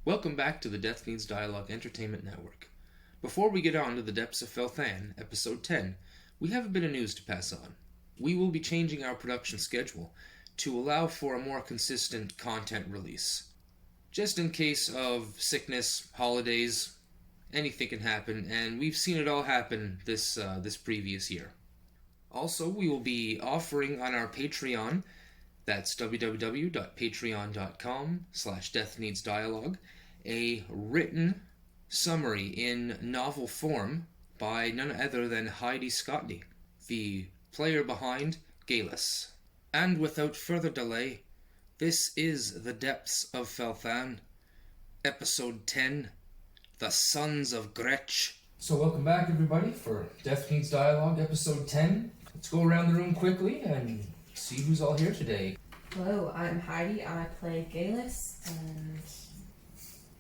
Welcome back to the Death Meets Dialogue Entertainment Network. Before we get on to the depths of Fel'Than, episode 10, we have a bit of news to pass on. We will be changing our production schedule to allow for a more consistent content release. Just in case of sickness, holidays, anything can happen, and we've seen it all happen this previous year. Also, we will be offering on our Patreon, that's www.patreon.com/deathneedsdialogue, a written summary in novel form by none other than Heidi Scotney, the player behind Galus. And without further delay, this is The Depths of Fel'Than, Episode 10, The Sons of Gretch. So welcome back, everybody, for Death Meets Dialogue, Episode 10. Let's go around the room quickly and see who's all here today. Hello, I'm Heidi. I play Galus, and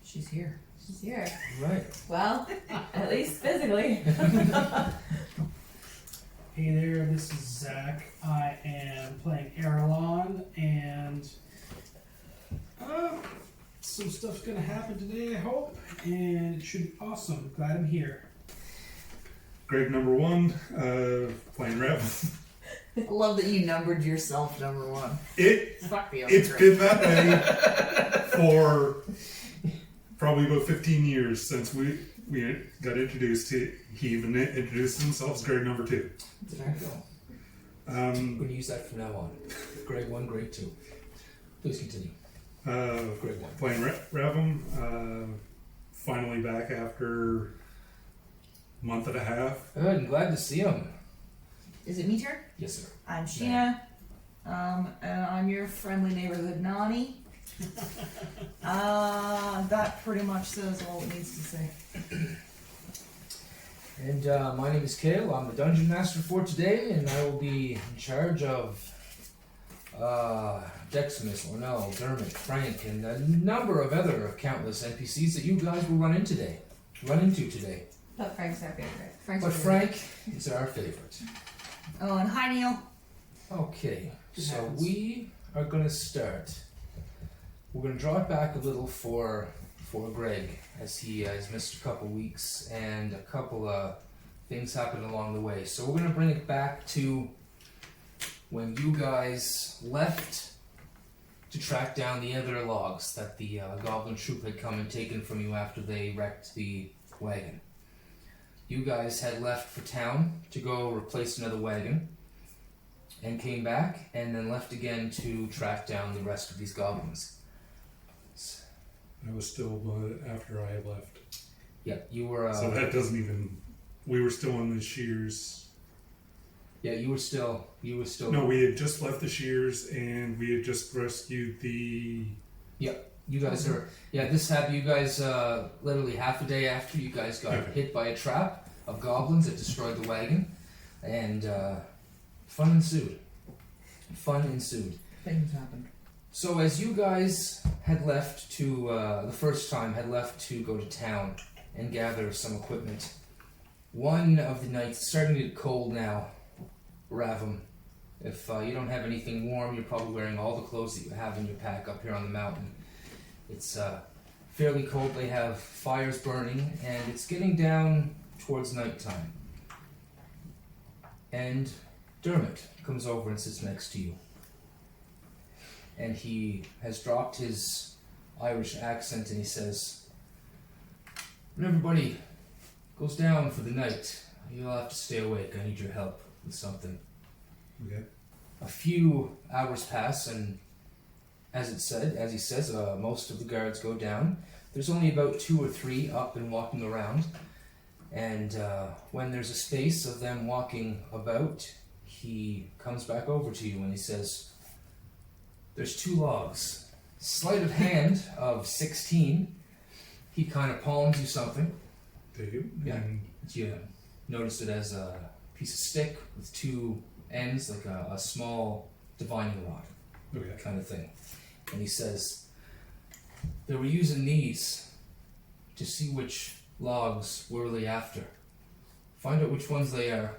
she's here. She's here. Right. Well, at least physically. Hey there, this is Zach. I am playing Aralon, and some stuff's gonna happen today, I hope, and it should be awesome. Glad I'm here. Greg number 1, playing Rev. I love that you numbered yourself number 1. It's Greg. been that way for probably about 15 years since we got introduced. He even introduced himself as Greg number 2. There you go. We're going to use that from now on. Grade 1, Grade 2. Please continue. Grade 1. Playing Revum. Finally back after a month and a half. Good, I'm glad to see him. Is it me turn? Yes, sir. I'm Sheena. And I'm your friendly neighborhood Nani. That pretty much says all it needs to say. And my name is Kale. I'm the Dungeon Master for today, and I will be in charge of Deximus, Ornell, Dermot, Frank, and a number of other countless NPCs that you guys will run into today. But Frank's our favorite. But Frank is our favorite. Oh, and hi, Neil. Okay, so happens. we are going to start. We're going to draw it back a little for Greg, as he has missed a couple weeks and a couple of things happened along the way. So we're going to bring it back to when you guys left to track down the other logs that the goblin troop had come and taken from you after they wrecked the wagon. You guys had left for town to go replace another wagon and came back and then left again to track down the rest of these goblins. I was still after I had left. Yeah, you were... So that doesn't even... We were still in the Shears. Yeah, you were still... No, we had just left the Shears and we had just rescued the... You guys are... Yeah, this happened. You guys, literally half a day after you guys got hit by a trap of goblins that destroyed the wagon. And fun ensued. Things happened. So as you guys had left to... the first time had left to go to town and gather some equipment, one of the nights... It's starting to get cold now, Ravum. If you don't have anything warm, you're probably wearing all the clothes that you have in your pack up here on the mountain. It's fairly cold. They have fires burning, and it's getting down towards nighttime. And Dermot comes over and sits next to you. And he has dropped his Irish accent, and he says, "When everybody goes down for the night, you'll have to stay awake. I need your help with something." Okay. A few hours pass, and as he says, most of the guards go down. There's only about 2 or 3 up and walking around. And when there's a space of them walking about, he comes back over to you and he says, "There's 2 logs. Sleight of hand of 16. He kind of palms you something. Take it. Yeah. And You notice it as a piece of stick with 2 ends, like a small divining rod. okay. Kind of thing. And he says, "They were using these to see which logs we're really after. Find out which ones they are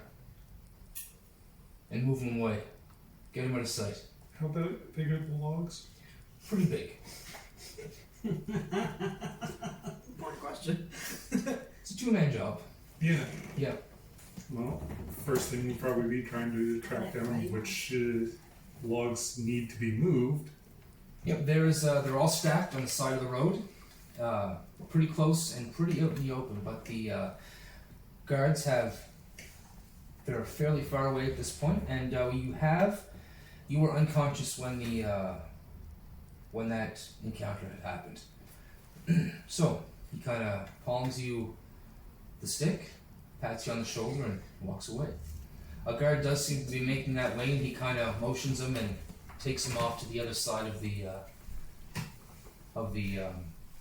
and move them away. Get them out of sight." How big are the logs? Pretty big. question. It's a two-man job. Yeah. Yeah. Well, first thing will probably be trying to track down which logs need to be moved. Yep, they're all stacked on the side of the road, pretty close and pretty out in the open. But the guards they're fairly far away at this point, and you were unconscious when that encounter had happened. So he kind of palms you the stick, pats you on the shoulder, and walks away. A guard does seem to be making that way, and he kind of motions him and takes him off to the other side of the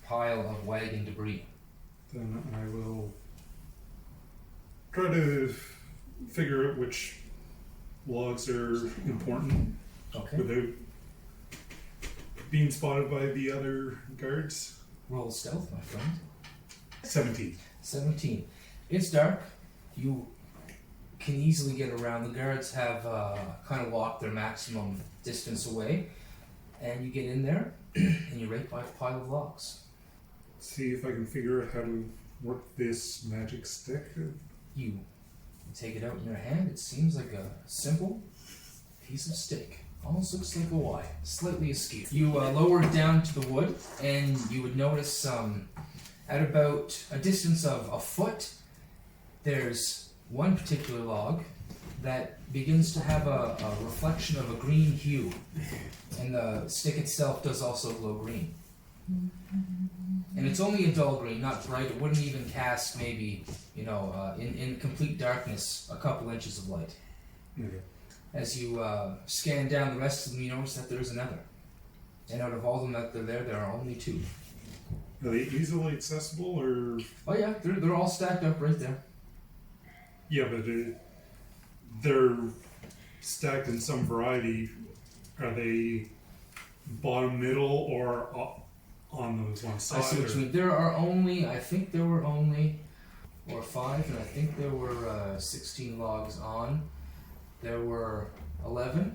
pile of wagon debris. Then I will try to figure out which logs are important Okay. without being spotted by the other guards. Roll stealth, my friend. 17. 17. It's dark. You can easily get around. The guards have kind of walked their maximum distance away, and you get in there, and you're right by a pile of logs. See if I can figure out how to work this magic stick. You take it out in your hand. It seems like a simple piece of stick. Almost looks like a Y, slightly askew. You lower it down to the wood, and you would notice at about a distance of a foot, there's one particular log that begins to have a reflection of a green hue, and the stick itself does also glow green. And it's only a dull green, not bright. It wouldn't even cast maybe, in complete darkness, a couple inches of light. Okay. As you scan down the rest of them, you notice that there's another. And out of all of them that are there are only two. Are they easily accessible or? Oh yeah, they're all stacked up right there. Yeah, but they're stacked in some variety. Are they bottom, middle, or up on those one side? I see what you mean. There are only, I think there were only, or 5, and I think there were 16 logs on. There were 11.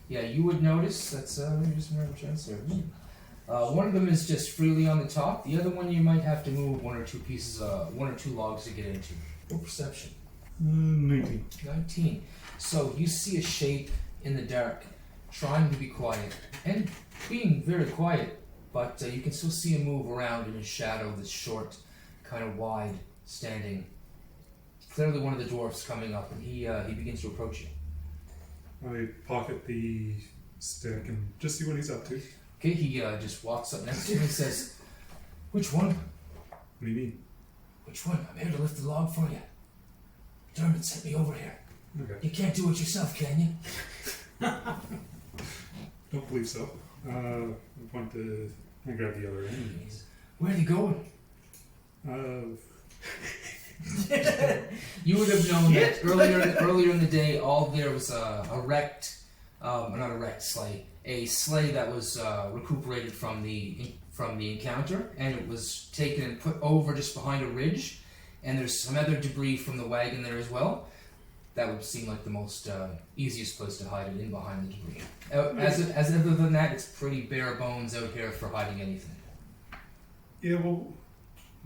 Yeah, you would notice, that's, let me just remember chance there. One of them is just freely on the top. The other one you might have to move one or two logs to get into. What perception? 19. 19. So you see a shape in the dark, trying to be quiet, and being very quiet, but you can still see him move around in his shadow, this short, kind of wide, standing. Clearly one of the dwarfs coming up, and he begins to approach you. I pocket the stick and just see what he's up to. Okay, he just walks up next to you and says, "Which one? What do you mean? Which one? I'm here to lift the log for you. Dermot sent me over here. Okay. You can't do it yourself, can you?" Don't believe so. I point to. I grab the other end. He says, "Where are you going?" You would have known that earlier in the day, all there was a sleigh that was recuperated from the encounter, and it was taken and put over just behind a ridge. And there's some other debris from the wagon there as well. That would seem like the most easiest place to hide it, in behind the debris. As other than that, it's pretty bare bones out here for hiding anything. Yeah, we'll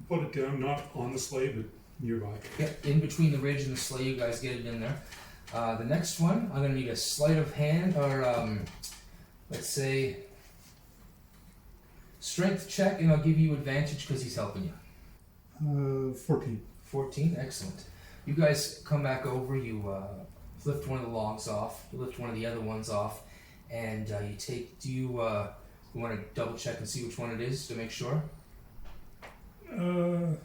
put it down, not on the sleigh, but nearby. Yep, in between the ridge and the sleigh, you guys get it in there. The next one, I'm going to need a sleight of hand, or let's say strength check, and I'll give you advantage because he's helping you. 14. 14, excellent. You guys come back over, you lift one of the logs off, you lift one of the other ones off, and you take, you want to double check and see which one it is to make sure? Can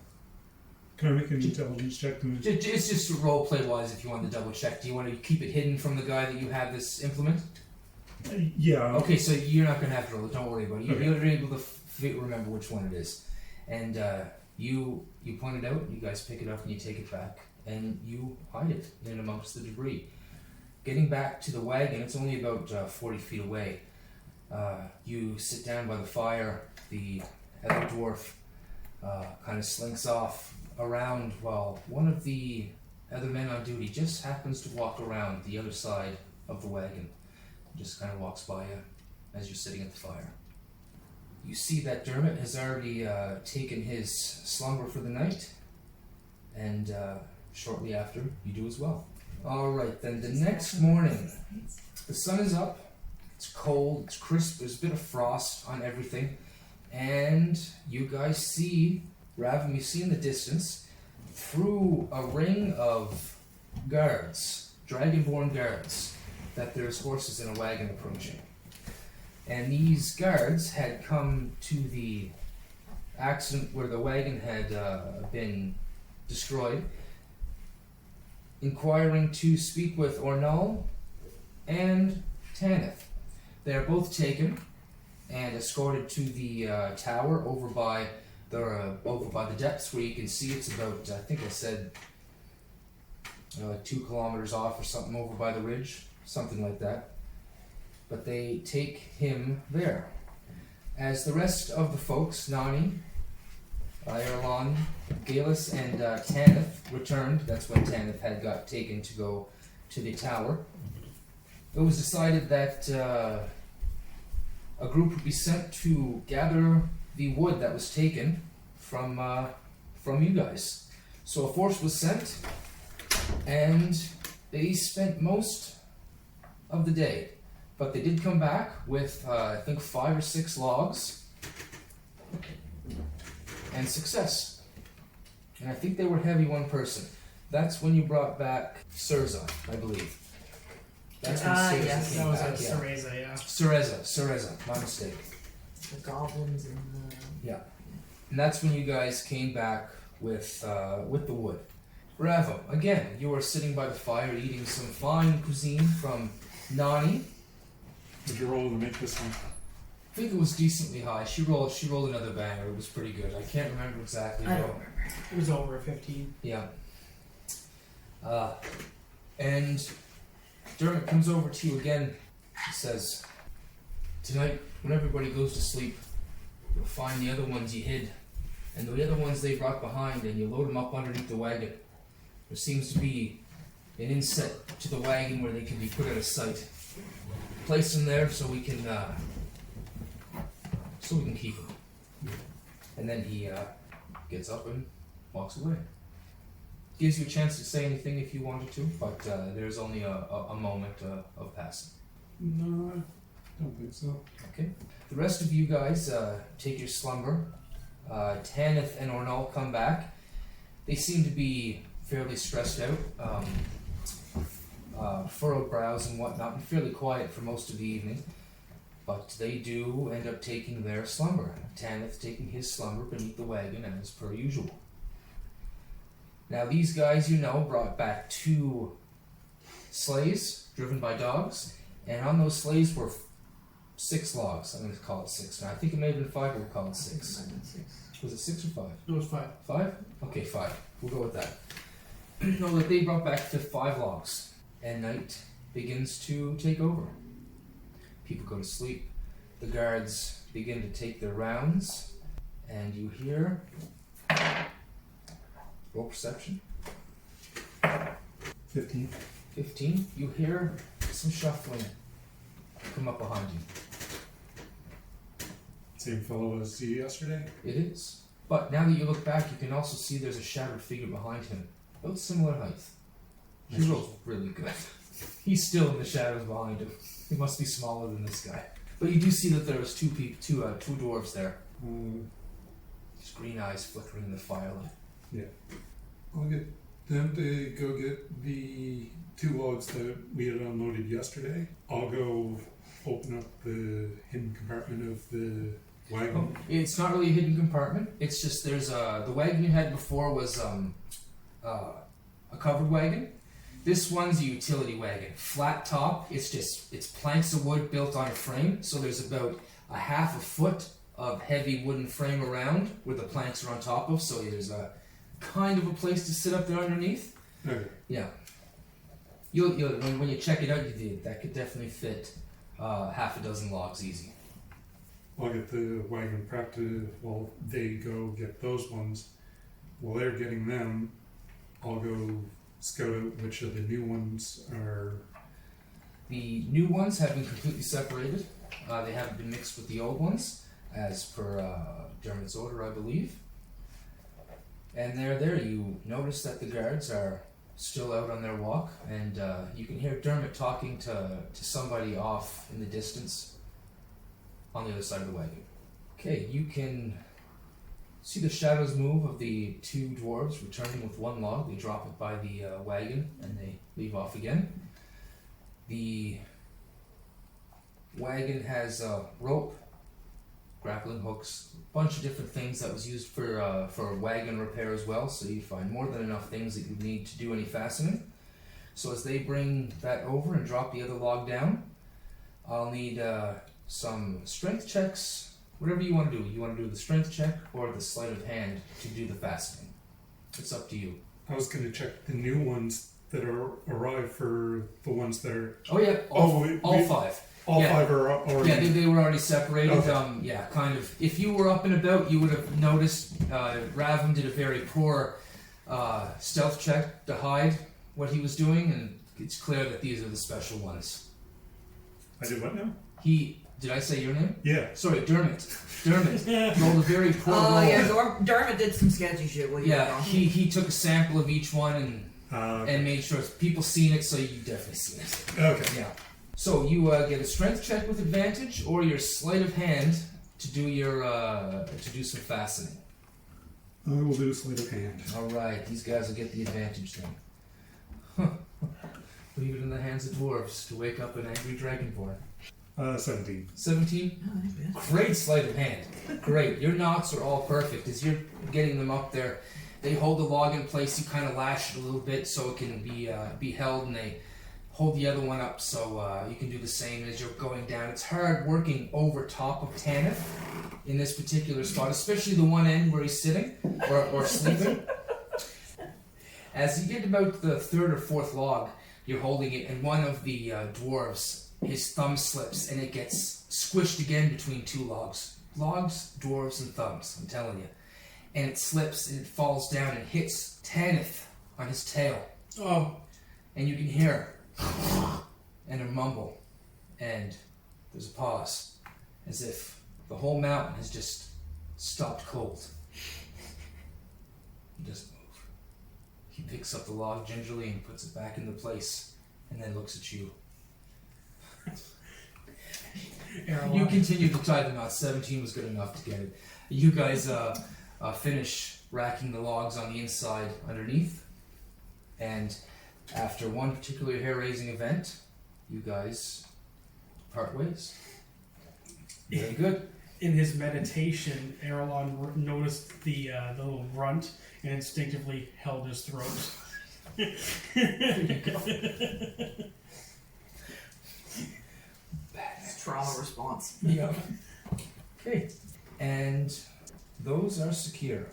I make an intelligence check? It's just role play wise if you want to double check. Do you want to keep it hidden from the guy that you have this implement? Yeah. Okay, so you're not going to have to roll it, don't worry about it. Okay. You're able to remember which one it is. And you point it out, you guys pick it up and you take it back, and you hide it in amongst the debris. Getting back to the wagon, it's only about 40 feet away. You sit down by the fire, the other dwarf kind of slinks off around while one of the other men on duty just happens to walk around the other side of the wagon. Just kind of walks by you as you're sitting at the fire. You see that Dermot has already taken his slumber for the night, and shortly after, you do as well. Alright, then the next morning, the sun is up, it's cold, it's crisp, there's a bit of frost on everything, and you guys see, Ravim, you see in the distance, through a ring of guards, dragonborn guards, that there's horses in a wagon approaching. And these guards had come to the accident where the wagon had been destroyed, inquiring to speak with Ornal and Tanith. They are both taken and escorted to the tower over by the depths, where you can see it's about, I think I said, 2 kilometers off or something, over by the ridge, something like that. But they take him there. As the rest of the folks, Nani, Irelan, Galus, and Tanith returned, that's when Tanith had got taken to go to the tower, it was decided that a group would be sent to gather the wood that was taken from you guys. So a force was sent, and they spent most of the day. But they did come back with, I think, 5 or 6 logs and success. And I think they were heavy one person. That's when you brought back Surza, I believe. That's when Surza yes. came That was back. a Cereza, yeah. Cereza, my mistake. The goblins and the... Yeah. And that's when you guys came back with the wood. Bravo. Again, you are sitting by the fire eating some fine cuisine from Nani. Did you roll to make this one? I think it was decently high. She rolled another banger. It was pretty good. I can't remember exactly. I though. don't remember. It was over 15. Yeah. And Dermot comes over to you again. He says, "Tonight, when everybody goes to sleep, you'll find the other ones you hid, and the other ones they brought behind, and you load them up underneath the wagon. There seems to be an inset to the wagon where they can be put out of sight. Place them there so we can keep them." And then he gets up and walks away. Gives you a chance to say anything if you wanted to, but there's only a moment of passing. No, I don't think so. Okay. The rest of you guys take your slumber. Tanith and Ornal come back. They seem to be fairly stressed out, furrowed brows and whatnot, and fairly quiet for most of the evening. But they do end up taking their slumber. Tanith taking his slumber beneath the wagon as per usual. Now these guys, brought back 2 sleighs driven by dogs, and on those sleighs were 6 logs. I'm going to call it 6 now. I think it may have been 5, but we'll call it 6. Was it 6 or 5? It was 5. 5? Okay, 5. We'll go with that. No, that they brought back to 5 logs, and night begins to take over. People go to sleep. The guards begin to take their rounds, and you hear... Roll perception. 15. 15. You hear some shuffling come up behind you. Same fellow as you yesterday? It is. But now that you look back, you can also see there's a shadowed figure behind him. About similar height. He rolls really good. He's still in the shadows behind him. He must be smaller than this guy. But you do see that there was two dwarves there. His green eyes flickering in the firelight. Yeah. I'll get them to go get the 2 logs that we had unloaded yesterday. I'll go open up the hidden compartment of the wagon. Oh, it's not really a hidden compartment. It's just there's the wagon you had before was a covered wagon. This one's a utility wagon. Flat top. It's planks of wood built on a frame. So there's about a half a foot of heavy wooden frame around where the planks are on top of. So there's a kind of a place to sit up there underneath. Okay. Yeah. You'll when you check it out, that could definitely fit half a dozen logs easy. I'll get the wagon prepped while they go get those ones. While they're getting them, I'll go scout out which of the new ones are... The new ones have been completely separated. They haven't been mixed with the old ones. as per Dermot's order, I believe. And there you notice that the guards are still out on their walk, and you can hear Dermot talking to somebody off in the distance on the other side of the wagon. Okay, you can see the shadows move of the two dwarves returning with one log. They drop it by the wagon and they leave off again. The wagon has a rope, grappling hooks, a bunch of different things that was used for wagon repair as well, so you find more than enough things that you need to do any fastening. So as they bring that over and drop the other log down, I'll need some strength checks, whatever you want to do. You want to do the strength check or the sleight of hand to do the fastening. It's up to you. I was going to check the new ones that are arrived for the ones that are... Oh yeah, all five. All Yeah. five are already... Yeah, they were already separated. Okay. Yeah, kind of. If you were up and about, you would have noticed Ravim did a very poor stealth check to hide what he was doing, and it's clear that these are the special ones. I did what now? Did I say your name? Yeah. Sorry, Dermot. Dermot rolled a very poor roll. Oh yeah, Dermot did some sketchy shit while you were Yeah, gone. he took a sample of each one Okay. and made sure people seen it, so you definitely seen it. Okay. Yeah. So you get a strength check with advantage, or your sleight of hand to do your to do some fastening. I will do sleight of hand. All right, these guys will get the advantage then. Leave it in the hands of dwarves to wake up an angry dragonborn. 17. 17. Oh, that's bad. Great sleight of hand. Great. Your knots are all perfect. As you're getting them up there, they hold the log in place. You kind of lash it a little bit so it can be held, and they hold the other one up so you can do the same as you're going down. It's hard working over top of Tanith in this particular spot, especially the one end where he's sitting or sleeping. As you get about the third or fourth log, you're holding it, and one of the dwarves, his thumb slips, and it gets squished again between two logs. Logs, dwarves, and thumbs, I'm telling you. And it slips, and it falls down and hits Tanith on his tail. Oh, And you can hear and a mumble, and there's a pause, as if the whole mountain has just stopped cold. He doesn't move. He picks up the log gingerly and puts it back into place, and then looks at you. You continue to tie the knot. 17 was good enough to get it. You guys finish racking the logs on the inside underneath, and after one particular hair-raising event, you guys part ways. Very good. in his meditation, Erlon noticed the little grunt and instinctively held his throat. Trauma response. Yeah. Okay. And those are secure.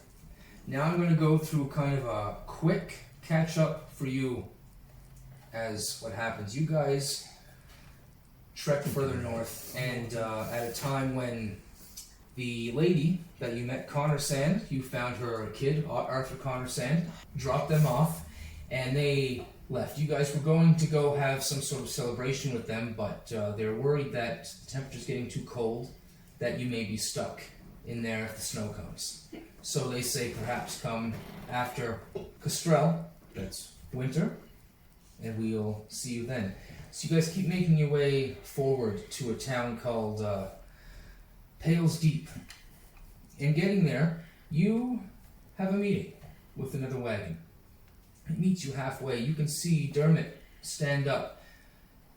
Now I'm going to go through kind of a quick catch-up for you as what happens. You guys trek further north, and at a time when the lady that you met, Connor Sand, you found her kid, Arthur Connor Sand, dropped them off, and they left. You guys were going to go have some sort of celebration with them, but they're worried that the temperature's getting too cold, that you may be stuck in there if the snow comes. So they say perhaps come after Castrel, that's winter, and we'll see you then. So you guys keep making your way forward to a town called Pales Deep. In getting there, you have a meeting with another wagon. It meets you halfway. You can see Dermot stand up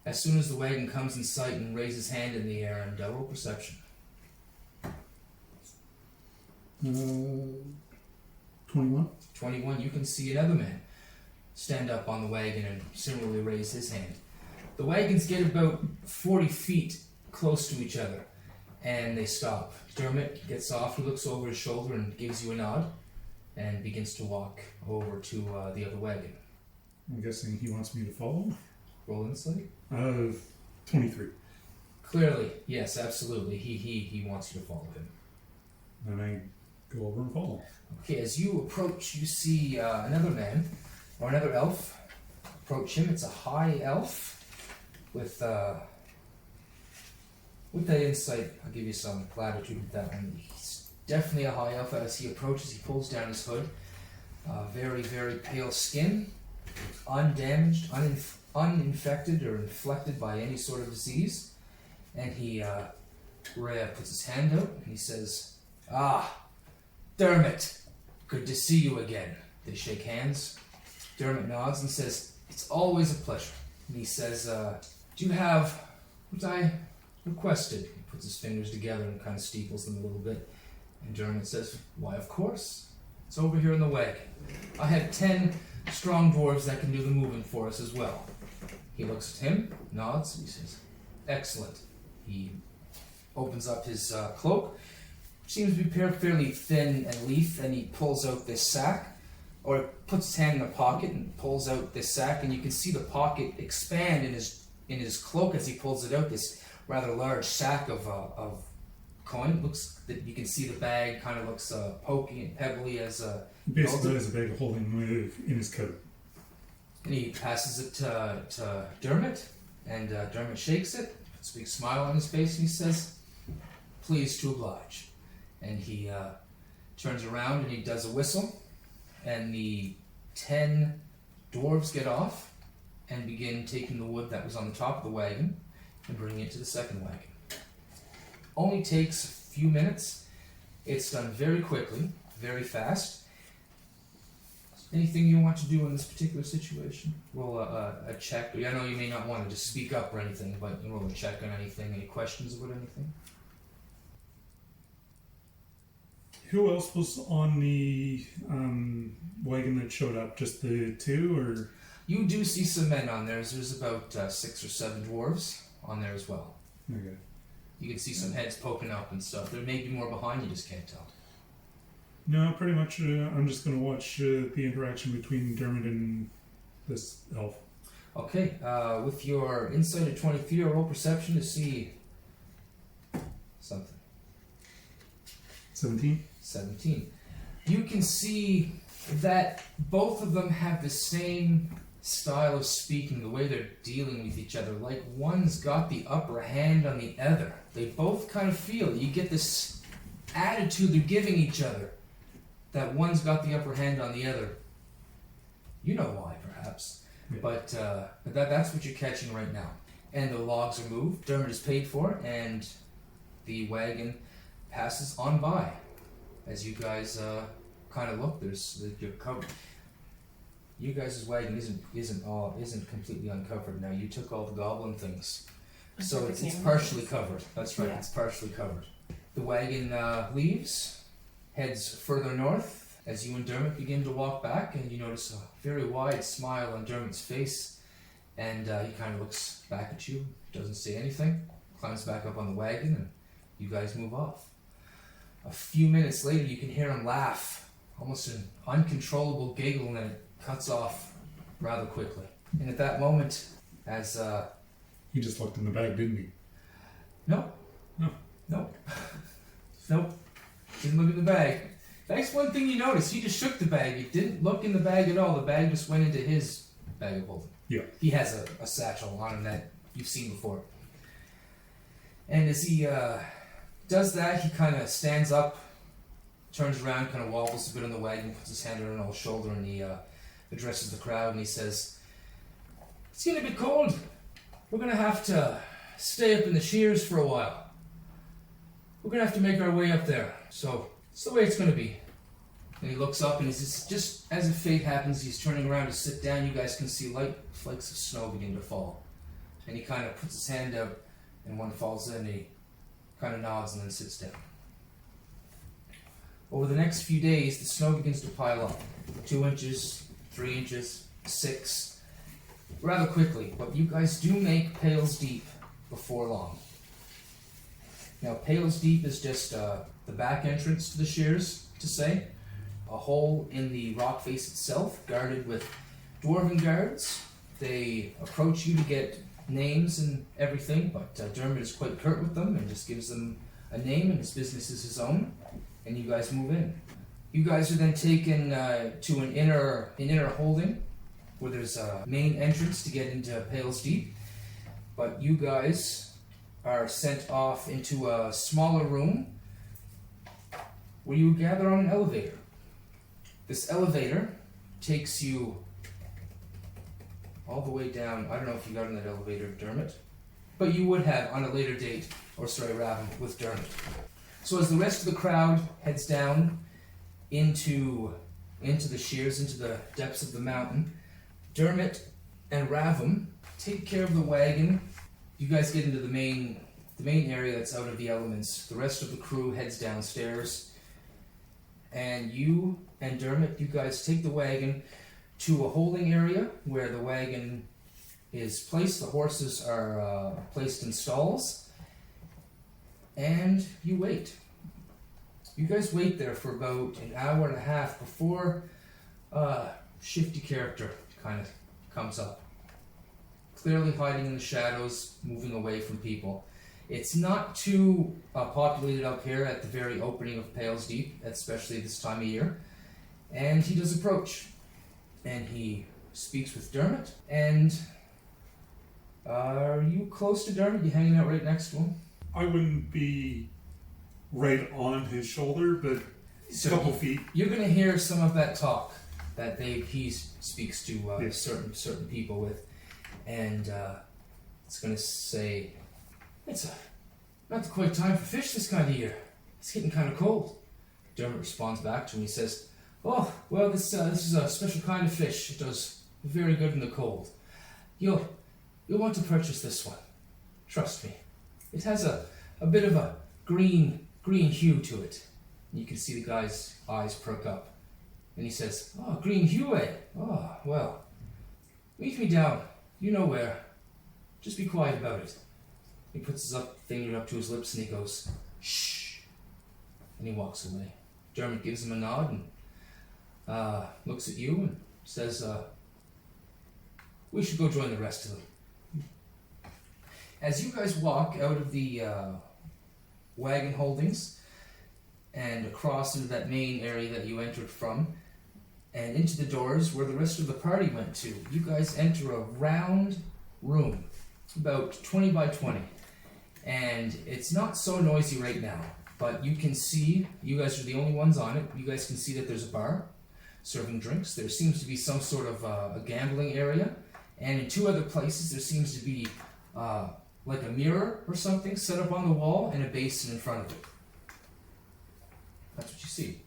as soon as the wagon comes in sight and raise his hand in the air, and roll perception. 21. 21, you can see another man stand up on the wagon and similarly raise his hand. The wagons get about 40 feet close to each other, and they stop. Dermot gets off, he looks over his shoulder and gives you a nod, and begins to walk over to the other wagon. I'm guessing he wants me to follow. Roll insight. 23. Clearly, yes, absolutely. He wants you to follow him. Then I go over and follow. Okay, as you approach, you see another man, or another elf, approach him. It's a high elf with With that insight, I'll give you some latitude with that one. He's definitely a high elf. As he approaches, he pulls down his hood. Very, very pale skin, undamaged, uninfected or inflected by any sort of disease. And he puts his hand out and he says, "Ah, Dermot, good to see you again." They shake hands. Dermot nods and says, "It's always a pleasure." And he says, "Do you have what I requested?" He puts his fingers together and kind of steeples them a little bit. And Dermot says, "Why, of course. It's over here in the wagon. I have 10 strong dwarves that can do the moving for us as well." He looks at him, nods, and he says, "Excellent." He opens up his cloak, which seems to be fairly thin and leaf, and he pulls out this sack, or puts his hand in the pocket and pulls out this sack, and you can see the pocket expand in his cloak as he pulls it out. This rather large sack of coin. Looks that you can see the bag kind of looks pokey and pebbly as Basically, has a bag holding in his coat. And he passes it to Dermot, and Dermot shakes it, puts a big smile on his face, and he says, "Pleased to oblige." And he turns around and he does a whistle, and the 10 dwarves get off and begin taking the wood that was on the top of the wagon and bringing it to the second wagon. Only takes a few minutes. It's done very quickly, very fast. Anything you want to do in this particular situation? Roll a check. I know you may not want to just speak up or anything, but you roll a check on anything. Any questions about anything? Who else was on the wagon that showed up? Just the two, or? You do see some men on there. There's about 6 or 7 dwarves on there as well. Okay. You can see some heads poking up and stuff. There may be more behind, you just can't tell. No, pretty much. I'm just going to watch the interaction between Dermot and this elf. Okay, with your insight of 23, roll perception to see something. 17. 17. You can see that both of them have the same style of speaking, the way they're dealing with each other. Like one's got the upper hand on the other. They both kind of feel it. You get this attitude they're giving each other, that one's got the upper hand on the other. You know why, perhaps. Yeah. But that's what you're catching right now. And the logs are moved. Dermot is paid for, and the wagon passes on by. As you guys kind of look, you're covered. You guys' wagon isn't completely uncovered now. You took all the goblin things, so it's partially covered. That's right, Yeah. It's partially covered. The wagon leaves, heads further north. As you and Dermot begin to walk back, and you notice a very wide smile on Dermot's face, and he kind of looks back at you, doesn't say anything, climbs back up on the wagon, and you guys move off. A few minutes later, you can hear him laugh, almost an uncontrollable giggle, and it cuts off rather quickly. And at that moment, as He just looked in the bag, didn't he? no, No. nope, didn't look in the bag. That's one thing you notice. He just shook the bag. He didn't look in the bag at all. The bag just went into his bag of holding. Yeah. He has a satchel on him that you've seen before. And as he does that, he kind of stands up, turns around, kind of wobbles a bit on the wagon, puts his hand on his shoulder, and he addresses the crowd, and he says, "It's getting a bit cold. We're going to have to stay up in the Shears for a while. We're going to have to make our way up there. So it's the way it's going to be." And he looks up, and he's just as if fate happens, he's turning around to sit down. You guys can see light flakes of snow begin to fall. And he kind of puts his hand out, and one falls in, and he kind of nods and then sits down. Over the next few days, the snow begins to pile up. 2 inches, 3 inches, 6, rather quickly. But you guys do make Pails Deep before long. Now, Pails Deep is just the back entrance to the Shears, to say. A hole in the rock face itself, guarded with dwarven guards. They approach you to get names and everything, but Dermot is quite curt with them and just gives them a name, and his business is his own, and you guys move in. You guys are then taken to an inner holding, where there's a main entrance to get into Pails Deep, but you guys are sent off into a smaller room where you gather on an elevator. This elevator takes you all the way down. I don't know if you got on that elevator, Dermot, but you would have on a later date, Raven, with Dermot. So as the rest of the crowd heads down into the Shears, into the depths of the mountain, Dermot and Ravum take care of the wagon. You guys get into the main area that's out of the elements. The rest of the crew heads downstairs, and you and Dermot, you guys take the wagon to a holding area where the wagon is placed. The horses are placed in stalls, and you wait. You guys wait there for about an hour and a half before a shifty character kind of comes up. Clearly hiding in the shadows, moving away from people. It's not too populated up here at the very opening of Pales Deep, especially this time of year. And he does approach. And he speaks with Dermot. And are you close to Dermot? You hanging out right next to him? I wouldn't be right on his shoulder, but a couple feet. You're going to hear some of that talk that he speaks to Yes. certain people with. And it's going to say, it's not the quite time for fish this kind of year. It's getting kind of cold. Dermot responds back to him. He says, oh, well, this is a special kind of fish. It does very good in the cold. You'll want to purchase this one. Trust me. It has a bit of a green hue to it. And you can see the guy's eyes perk up. And he says, oh, green hue, eh? Oh, well, meet me down. You know where. Just be quiet about it. He puts his finger up to his lips and he goes, shh. And he walks away. Dermot gives him a nod and looks at you and says, we should go join the rest of them. As you guys walk out of the wagon holdings and across into that main area that you entered from, and into the doors where the rest of the party went to, you guys enter a round room, about 20 by 20. And it's not so noisy right now, but you can see, you guys are the only ones on it, you guys can see that there's a bar serving drinks. There seems to be some sort of a gambling area. And in two other places there seems to be like a mirror or something set up on the wall and a basin in front of it. That's what you see.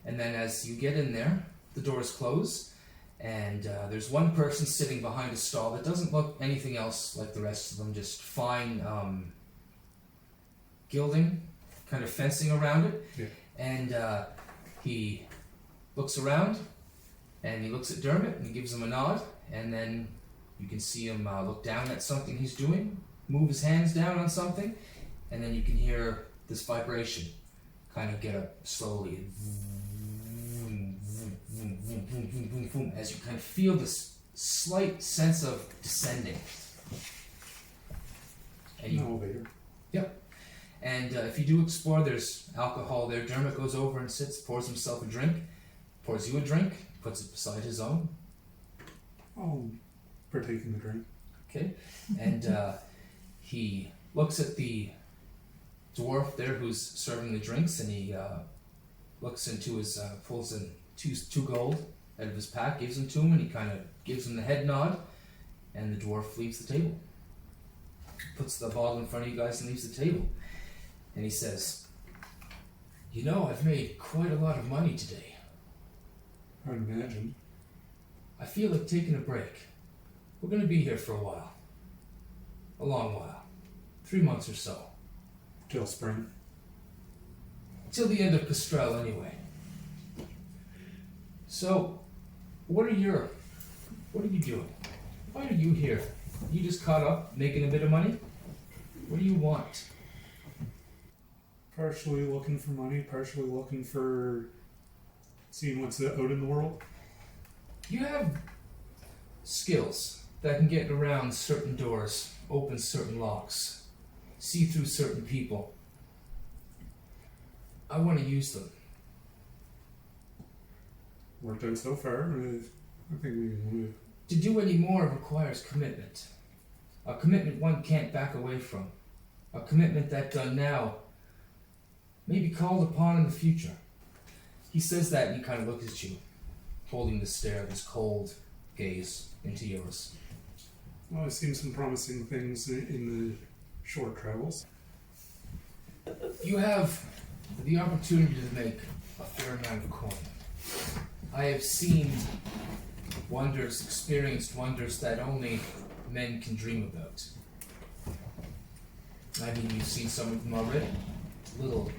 And then as you get in there, the doors close, and there's one person sitting behind a stall that doesn't look anything else like the rest of them, just fine gilding, kind of fencing around it. Yeah. And he looks around, and he looks at Dermot, and he gives him a nod, and then you can see him look down at something he's doing, move his hands down on something, and then you can hear this vibration kind of get up slowly, as you kind of feel this slight sense of descending. And you, Elevator. Yep. And if you do explore, there's alcohol there. Dermot goes over and sits, pours himself a drink, pours you a drink, puts it beside his own. I'll partake in the drink. Okay. And he looks at the dwarf there who's serving the drinks, and he looks into his, pulls in two gold out of his pack, gives them to him, and he kind of gives him the head nod, and the dwarf leaves the table. Puts the bottle in front of you guys and leaves the table. And he says, you know, I've made quite a lot of money today. I'd imagine. I feel like taking a break. We're going to be here for a while. A long while. 3 months or so. Till spring. Till the end of Castrell, anyway. So, what are you doing? Why are you here? You just caught up, making a bit of money? What do you want? Partially looking for money, partially looking for seeing what's out in the world. You have skills that can get around certain doors, open certain locks, see through certain people. I want to use them. Worked out so far. I think we can move. To do any more requires commitment. A commitment one can't back away from. A commitment that done now may be called upon in the future. He says that and he kind of looks at you, holding the stare of his cold gaze into yours. Well, I've seen some promising things in the short travels. You have the opportunity to make a fair amount of coin. I have seen wonders, experienced wonders that only men can dream about. I mean, you've seen some of them already. Little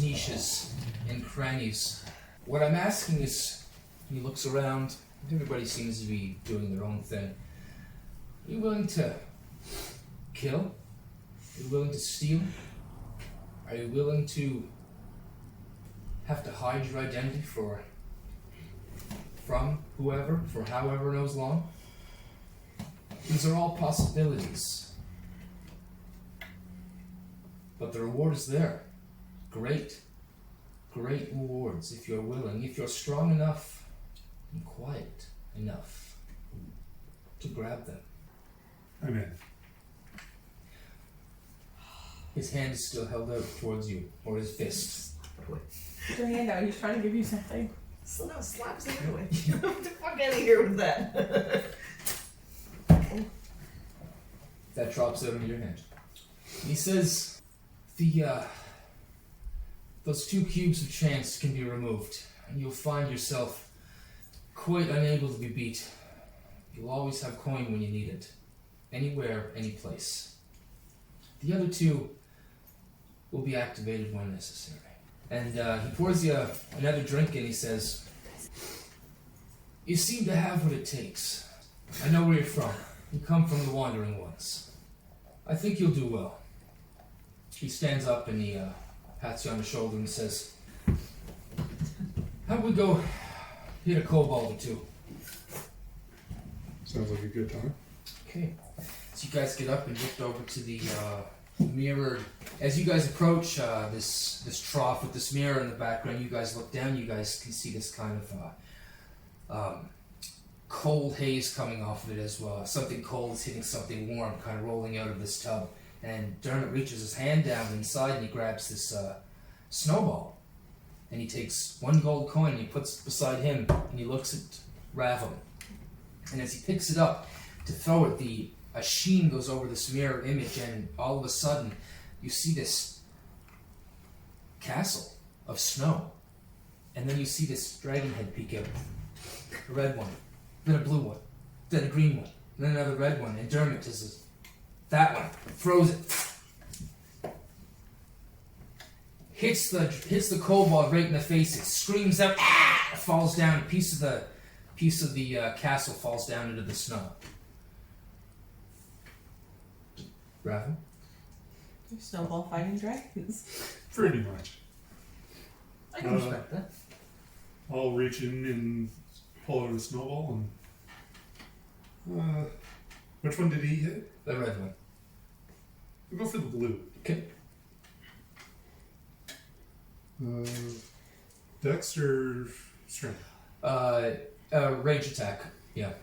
niches and crannies. What I'm asking is, he looks around, everybody seems to be doing their own thing. Are you willing to kill? Are you willing to steal? Are you willing to have to hide your identity from whoever, for however knows long? These are all possibilities. But the reward is there. Great rewards if you're willing, if you're strong enough and quiet enough to grab them. I'm in. His hand is still held out towards you, or his fist. Put your hand out, he's trying to give you something. So no, slaps it anyway. Get the fuck out of here with that. That drops out of your hand. He says, those 2 cubes of chance can be removed, and you'll find yourself quite unable to be beat. You'll always have coin when you need it. Anywhere, any place. The other 2 will be activated when necessary. And he pours you another drink and he says, you seem to have what it takes. I know where you're from. You come from the Wandering Ones. I think you'll do well. He stands up and he pats you on the shoulder and says, how about we go hit a kobold or 2? Sounds like a good time. Okay. So you guys get up and lift over to the mirrored. As you guys approach this trough with this mirror in the background, you guys look down. You guys can see this kind of cold haze coming off of it as well. Something cold is hitting something warm, kind of rolling out of this tub. And Dermot reaches his hand down inside and he grabs this snowball. And he takes 1 gold coin and he puts it beside him and he looks at Ravel. And as he picks it up to throw it, a sheen goes over this mirror image, and all of a sudden you see this castle of snow. And then you see this dragon head peek out. A red one, then a blue one, then a green one, then another red one, and Dermot is that one, throws it. Hits the kobold right in the face, it screams out, ah! Falls down, a piece of the castle falls down into the snow. Raven? Snowball fighting dragons. Pretty much. I can respect that. I'll reach in and pull out a snowball and... which one did he hit? The red one. We'll go for the blue. Okay. Dex or strength? Range attack. Yeah.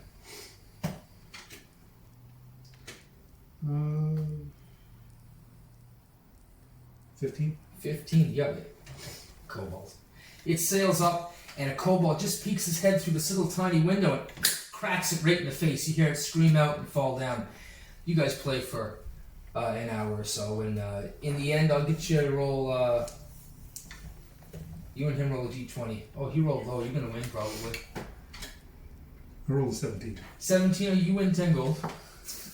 15? 15, yeah. Kobold. It sails up, and a kobold just peeks his head through this little tiny window and cracks it right in the face. You hear it scream out and fall down. You guys play for an hour or so, and in the end, I'll get you to roll. You and him roll a d20. Oh, he rolled low. You're gonna win probably. I rolled a 17. 17. Oh, you win 10 gold.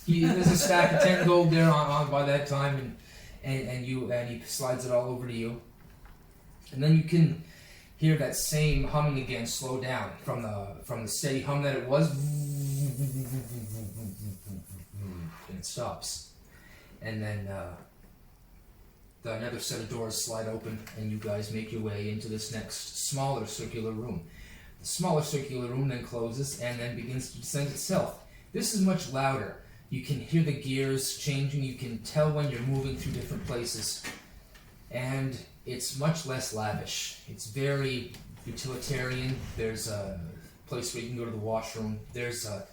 There's a stack of 10 gold there on by that time, and he slides it all over to you. And then you can hear that same humming again slow down from the steady hum that it was, and it stops. And then another set of doors slide open, and you guys make your way into this next smaller circular room. The smaller circular room then closes and then begins to descend itself. This is much louder. You can hear the gears changing. You can tell when you're moving through different places. And it's much less lavish. It's very utilitarian. There's a place where you can go to the washroom. There's a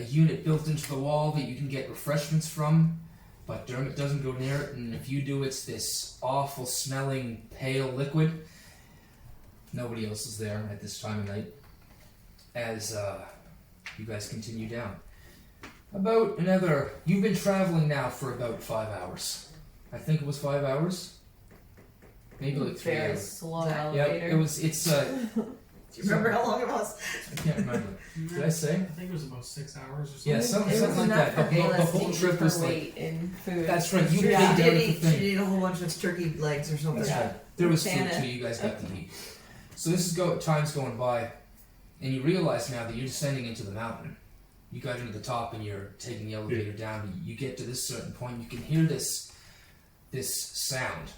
unit built into the wall that you can get refreshments from. but Dermot doesn't go near it, and if you do, it's this awful smelling pale liquid. Nobody else is there at this time of night as you guys continue down. You've been traveling now for about 5 hours. I think it was 5 hours. Maybe like 3 Very hours. slow Yeah, elevator. it's Do you remember how long it was? I can't remember. Did I say? I think it was about 6 hours or something. Yeah, It something was like enough that. for The Bayless whole to trip eat was her like, weight in food. that's right, you She paid Yeah. down did the eat. thing. She ate a whole bunch of turkey legs or something. That's Yeah. right. There was food Santa. too. You guys got to eat. So this is time's going by, and you realize now that you're descending into the mountain. You got into the top, and you're taking the elevator down. You get to this certain point. You can hear this sound,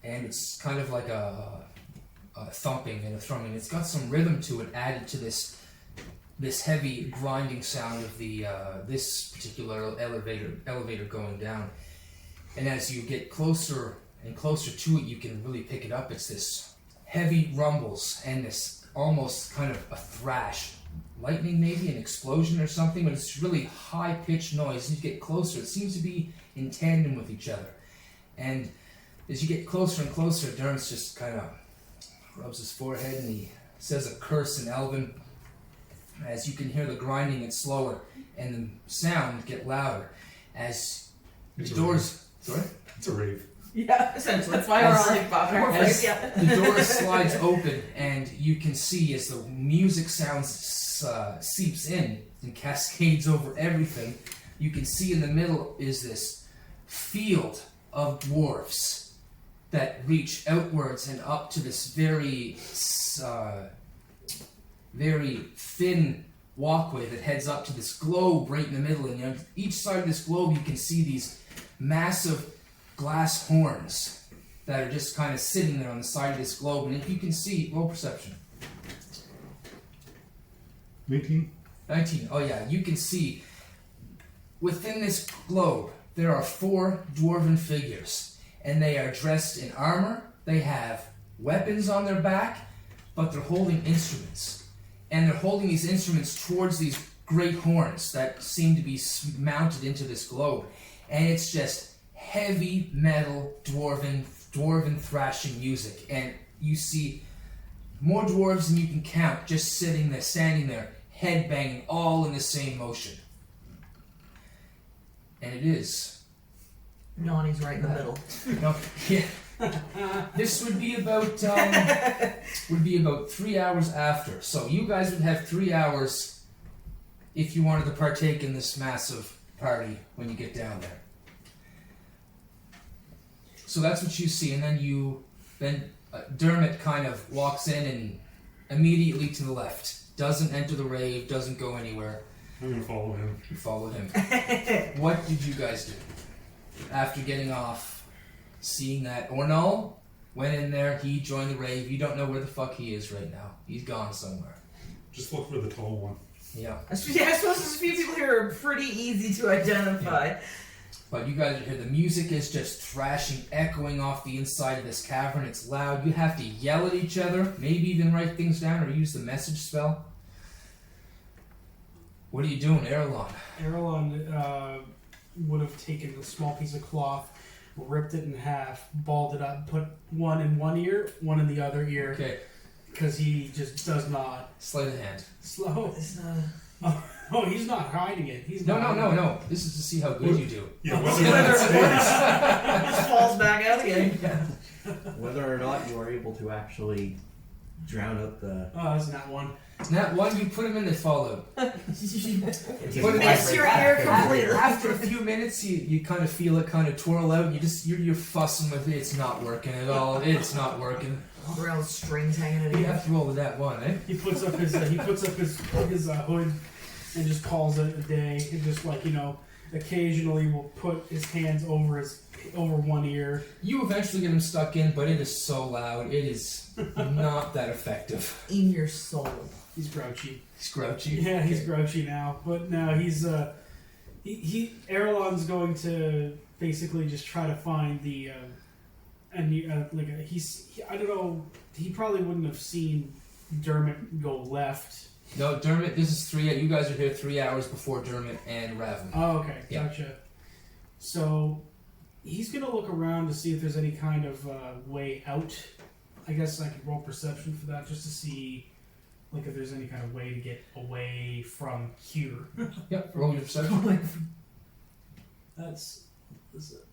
and it's kind of like a thumping and a thrumming. It's got some rhythm to it, added to this heavy grinding sound of the this particular elevator going down. And as you get closer and closer to it, you can really pick it up. It's this heavy rumbles and this almost kind of a thrash, lightning maybe, an explosion or something, but it's really high-pitched noise. As you get closer, it seems to be in tandem with each other. And as you get closer and closer, Dermot just kind of rubs his forehead and he says a curse in Elven. As you can hear the grinding get slower and the sound get louder as It's the a doors... Sorry? It's a rave. Yeah, essentially. That's why we're As- all like bobbing our as heads. Yeah. the door slides open and you can see as the music sounds seeps in and cascades over everything, you can see in the middle is this field of dwarfs that reach outwards and up to this very thin walkway that heads up to this globe right in the middle, and on each side of this globe you can see these massive glass horns that are just kind of sitting there on the side of this globe. And if you can see, roll perception. 19? 19. Oh yeah, you can see within this globe there are 4 dwarven figures, and they are dressed in armor. They have weapons on their back, but they're holding instruments, and they're holding these instruments towards these great horns that seem to be mounted into this globe, and it's just heavy metal dwarven thrashing music. And you see more dwarves than you can count just standing there, head banging, all in the same motion. And it is. Nani's right in the middle. No, yeah. This would be about 3 hours after. So you guys would have 3 hours if you wanted to partake in this massive party when you get down there. So that's what you see, and then Dermot kind of walks in and immediately to the left. Doesn't enter the rave, doesn't go anywhere. I'm gonna follow him. You follow him. What did you guys do after getting off, seeing that Ornal went in there, he joined the rave? You don't know where the fuck he is right now. He's gone somewhere. Just look for the tall one. Yeah. Yeah, I suppose there's a few people here are pretty easy to identify. But you guys hear the music is just thrashing, echoing off the inside of this cavern. It's loud. You have to yell at each other, maybe even write things down or use the message spell. What are you doing, Erlon? Erlon would have taken a small piece of cloth, ripped it in half, balled it up, put one in one ear, one in the other ear, Okay, because he just does not. sleight of hand. Slow. It's not Oh, he's not hiding it. He's No, not no, no, no. This is to see how good you do. Yeah, Whether whether it it's just falls back out again. Whether or not you are able to actually drown out the. Oh, that's not one. That one, you put him in the fallout. You miss your ear completely. After a few minutes, you kind of feel it kind of twirl out. And you're fussing with it. It's not working at all. It's not working. Around with strings hanging in You it. have to roll with that one, eh? He puts up his hood and just calls it a day. And just occasionally will put his hands over one ear. You eventually get him stuck in, but it is so loud. It is not that effective. In your soul. He's grouchy. He's grouchy. Yeah, he's Okay. grouchy now. But no, he's Erlon's going to basically just try to find the I don't know. He probably wouldn't have seen Dermot go left. No, Dermot. This is 3. You guys are here 3 hours before Dermot and Raven. Oh, okay, Yeah. gotcha. So he's gonna look around to see if there's any kind of way out. I guess I could roll perception for that just to see, like, if there's any kind of way to get away from here. Yep, roll your perception. That's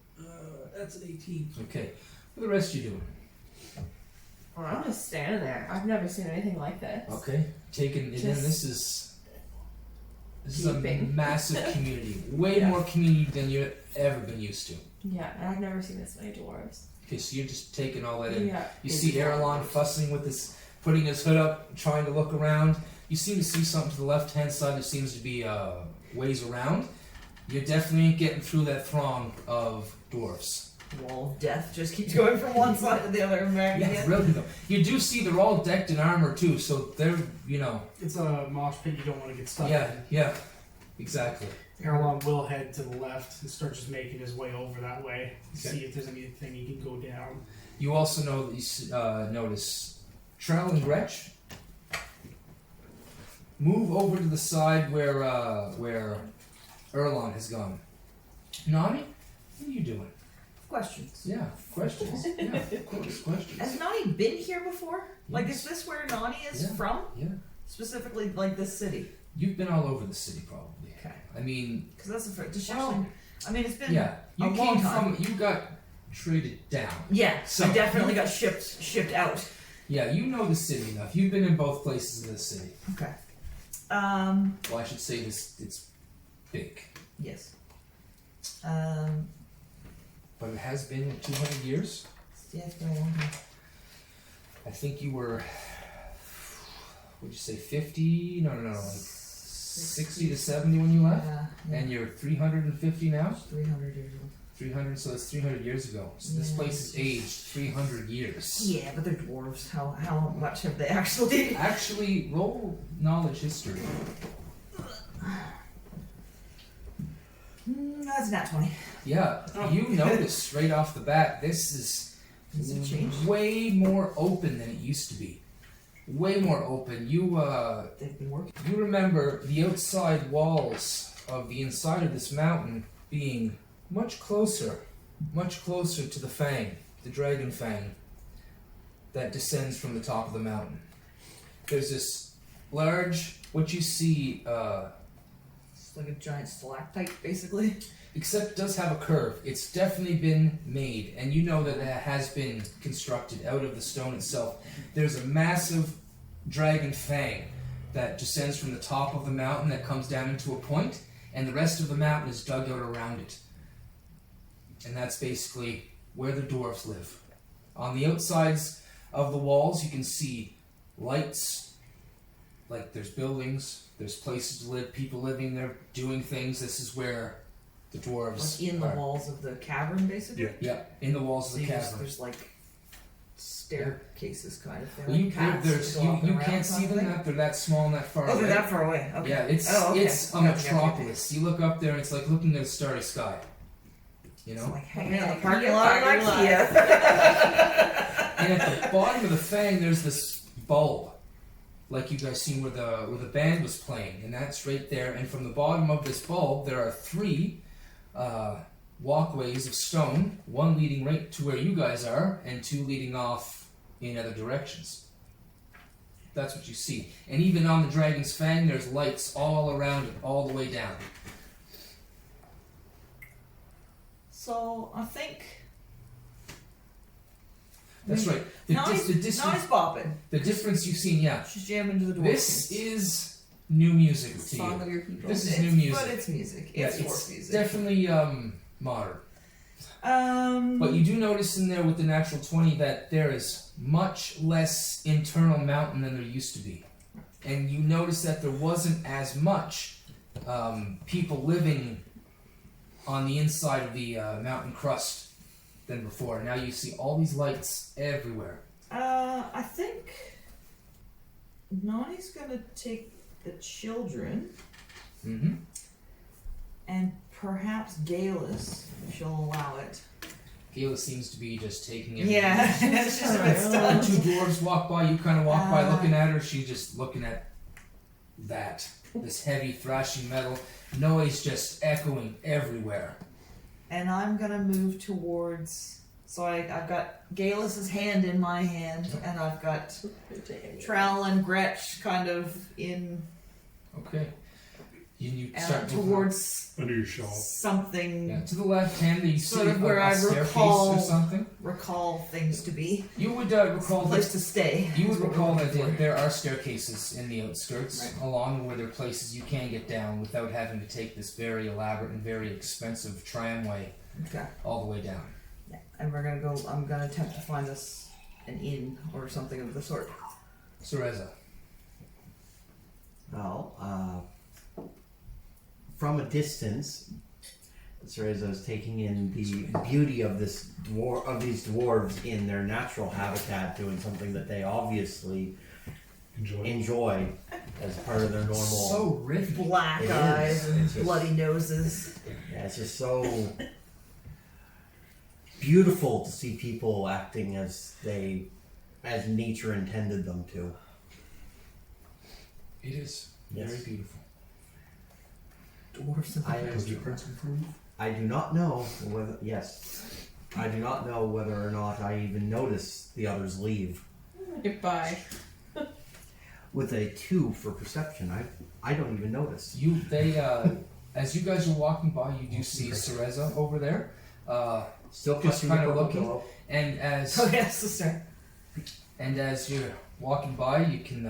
an 18. Okay. What are the rest of you doing? I'm just standing there. I've never seen anything like this. Okay. Taking and then Just this is a peeping. massive community. Way more community than you've ever been used to. Yeah, and I've never seen this many dwarves. Okay, so you're just taking all that in. Yeah. You see Erlon fussing with his, putting his hood up, trying to look around. You seem to see something to the left-hand side. There seems to be ways around. You're definitely getting through that throng of dwarfs. Wall of death just keeps going from one side to the other and back Yeah, again. really though. You do see they're all decked in armor too, so they're, you know. It's a mosh pit you don't want to get stuck Yeah, in. yeah, exactly. Erlon will head to the left and start just making his way over that way to Okay. see if there's anything he can go down. You also know that you notice Trell and Gretch move over to the side where Erlon has gone. Nani, what are you doing? Questions. Yeah, questions. Yeah, of course, questions. Has Nani been here before? Like, is this where Nani is Yeah. from? Yeah, Specifically, like this city? you've been all over the city probably. Okay. I mean, Because that's the first. Does she Well, actually? I mean, it's been. yeah, you a came long time. from, you got traded down. Yeah. So- I definitely got shipped out. Yeah, you know the city enough. You've been in both places in the city. Okay. Well, I should say this. It's big, Yes. but it has been 200 years. Yeah, it's been a long time. I think you were. Would you say 50? No, like 60 to 70 when you left, Yeah. and you're 350 now. 300 years old. 300, so that's 300 years ago. So this Yeah. place is aged 300 years. Yeah, but they're dwarves. How much have they actually? Actually, roll knowledge history. That's not 20. Yeah, Oh. you notice right off the bat, this is Has it changed? way more open than it used to be. Way more open. They've been working. You remember the outside walls of the inside of this mountain being much closer to the fang, the dragon fang, that descends from the top of the mountain. There's this large, what you see, It's like a giant stalactite, basically. except it does have a curve. It's definitely been made, and you know that it has been constructed out of the stone itself. There's a massive dragon fang that descends from the top of the mountain that comes down into a point, and the rest of the mountain is dug out around it. And that's basically where the dwarves live. On the outsides of the walls, you can see lights, like there's buildings, there's places to live, people living there, doing things. This is where the dwarves Like in the are. walls of the cavern, basically. Yeah. Yeah, in the walls So of the you just- cavern. there's like staircases, kind of. They're Well, like paths there's, to go up and you around can't see kind of them thing. that they're that small and that far Oh, away. they're that far away. Okay. Yeah, it's Oh, okay. it's a Gotcha, gotcha, metropolis. You look up there, and it's like looking at a starry sky. You It's know, like hanging out in the Yeah, parking yeah, lot of parking lot. IKEA. and at the bottom of the fang, there's this bulb, like you guys seen where the band was playing, and that's right there. And from the bottom of this bulb, there are 3 walkways of stone, one leading right to where you guys are, and 2 leading off in other directions. That's what you see. And even on the Dragon's Fang, there's lights all around it, all the way down. So I think That's right. The Nani's bopping. difference you've seen, yeah. She's jamming to the dwarf. This is new music to Song you. of your people. This is new music. But it's music. Yeah, It's it's dwarf music. definitely modern. But you do notice in there with the natural 20 that there is much less internal mountain than there used to be. And you notice that there wasn't as much people living on the inside of the mountain crust than before. Now you see all these lights everywhere. I think Nani's gonna take the children Mm-hmm. and perhaps Galus, if she'll allow it. Gayla seems to be just taking it. Yeah, she's just a bit When stunned. 2 dwarves walk by, you kind of walk by Ah. looking at her. She's just looking at this heavy thrashing metal noise just echoing everywhere. And I'm gonna move towards. So I've got Gaelus's hand in my hand, and I've got Trell and Gretch kind of in. Okay. You And start moving towards Under your shawl. something. Yeah, to the left hand, you Sort see of where a I staircase recall- or something. Recall things to be. You would recall Place that. to stay. You would is what recall we're that looking for. there are staircases in the outskirts, Right. along where there are places you can get down without having to take this very elaborate and very expensive tramway Okay. all the way down. Yeah. And we're gonna go. I'm gonna attempt to find us an inn or something of the sort. Cereza. Well, from a distance, Cereza is taking in the beauty of these dwarves in their natural habitat, doing something that they obviously enjoy as part of their normal. So riffy. Black It eyes is. and It's just- bloody noses. Yeah, it's just so beautiful to see people acting as nature intended them to. It is Yes. very beautiful. Dwarfs and Does the prince improve? I do not know whether I do not know whether or not I even notice the others leave. Goodbye. With a 2 for perception, I don't even notice. As you guys are walking by, you do see Cereza over there. Still Just clutching the kinda purple looking. pillow. And as Oh yes, sister. And as you're walking by, you can,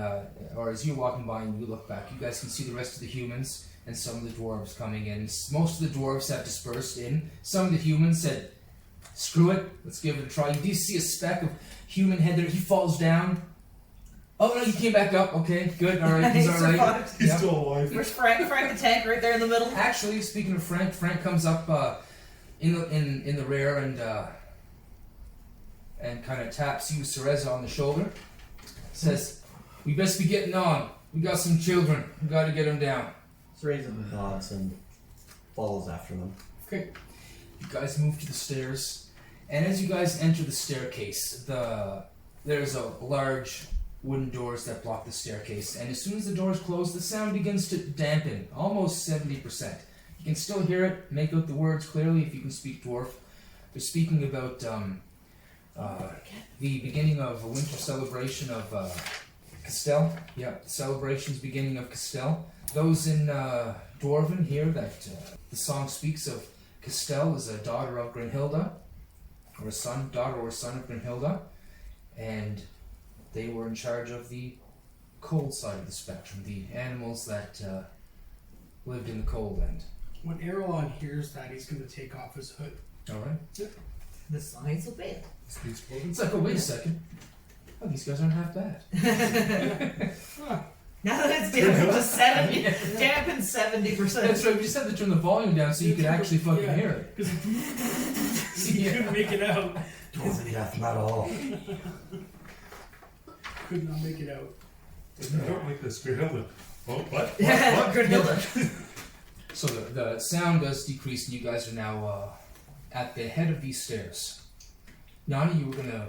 or as you're walking by and you look back, you guys can see the rest of the humans and some of the dwarves coming in. Most of the dwarves have dispersed in. Some of the humans said, screw it, let's give it a try. You do see a speck of human head there. He falls down. Oh no, he came back up. Okay, good, alright, he's alright. survived. He's Yep. still alive. Where's Frank? Frank the tank right there in the middle. Actually, speaking of Frank, Frank comes up in the rear and kind of taps you, Cereza, on the shoulder. Says, "We best be getting on. We got some children. We got to get them down." Cereza nods and follows after them. Okay. You guys move to the stairs, and as you guys enter the staircase, there's a large wooden doors that block the staircase, and as soon as the doors close, the sound begins to dampen, almost 70%. You can still hear it, make out the words clearly if you can speak dwarf. They're speaking about the beginning of a winter celebration of Castel. Yeah, the celebration's beginning of Castel. Those in Dwarven hear that the song speaks of Castel as a daughter of Grenhilda, or daughter or son of Grenhilda, and they were in charge of the cold side of the spectrum, the animals that lived in the cold end. When Erelon hears that, he's going to take off his hood. Alright? The science of it. It's like, oh, wait a second. Oh, these guys aren't half bad. Now that it's dampened to 70, dampened 70%. That's right, we just had to turn the volume down so you could actually fucking Yeah. hear it. Because he couldn't make it out. Dwarven death metal. Could not make it out. I don't like this. Grenhilda. Oh, what? Grenhilda. So the sound does decrease, and you guys are now at the head of these stairs. Nani, you were gonna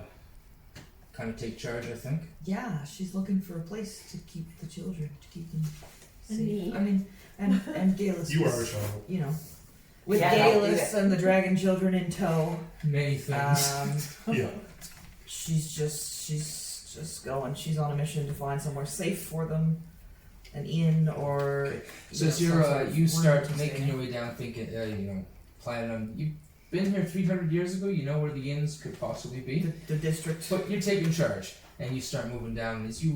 kind of take charge, I think. Yeah, she's looking for a place to keep the children, to keep them And safe. me. I mean, and Galus. You was, are a child. You know, with Yeah, don't do Galus it. and the dragon children in tow. Many things. Yeah. She's just going. She's on a mission to find somewhere safe for them, an inn or. So know, as some you're, sort of you room start to making stay your way down, thinking, planning on. You've been here 300 years ago. You know where the inns could possibly be. in. The district. But you're taking charge, and you start moving down. As you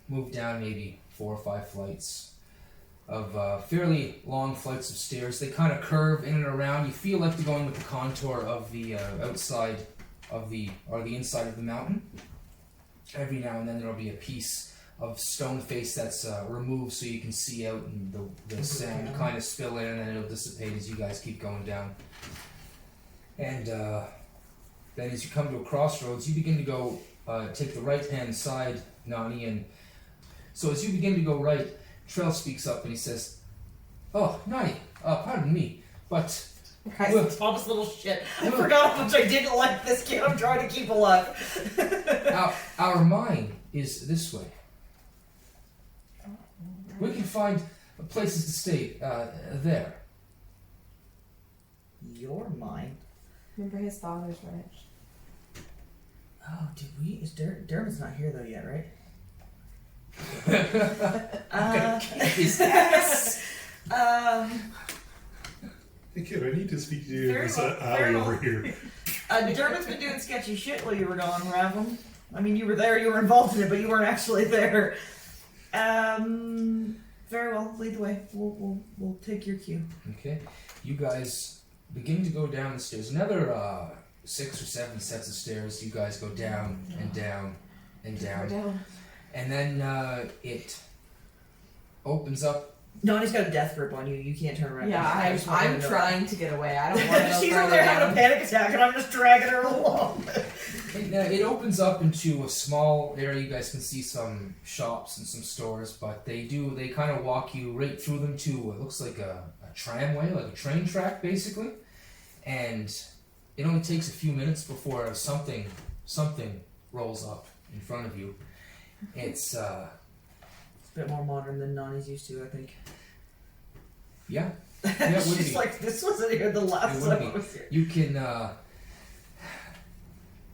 move down maybe 4 or 5 flights of fairly long flights of stairs, they kind of curve in and around. You feel like you're going with the contour of the outside of the inside of the mountain. Every now and then there'll be a piece of stone face that's removed so you can see out, and the sand kind of spill in, and then it'll dissipate as you guys keep going down. And then as you come to a crossroads, you begin to go take the right-hand side, Nani, and so as you begin to go right, Trell speaks up and he says, "Oh, Nani, pardon me, but Right, Well- Tom's little shit. I Well- forgot how much I didn't like this kid. I'm trying to keep alive. our mine is this way. We can find places to stay there." You're mine. Remember his father's rich. Oh, did we? Is Dermot's not here though yet, right? His ass. Hey kid, I need to speak to you in Very this well, alley very over well. here. Dermot's been doing sketchy shit while you were gone, Ravum. I mean, you were there, you were involved in it, but you weren't actually there. Very well. Lead the way. We'll take your cue. Okay, you guys begin to go down the stairs. Another 6 or 7 sets of stairs. You guys go down and down and We're down, down. and then it opens up. Nani's got a death grip on you. You can't turn around. Yeah, I just want you I'm to know. trying to get away. I don't want to go She's over further there having a down. panic attack, and I'm just dragging her along. It opens up into a small area. You guys can see some shops and some stores, but they kind of walk you right through them to what looks like a tramway, like a train track, basically. And it only takes a few minutes before something rolls up in front of you. It's It's a bit more modern than Nani's used to, I think. yeah, it would She's be. like, this wasn't here the last It would time I be. was here. You can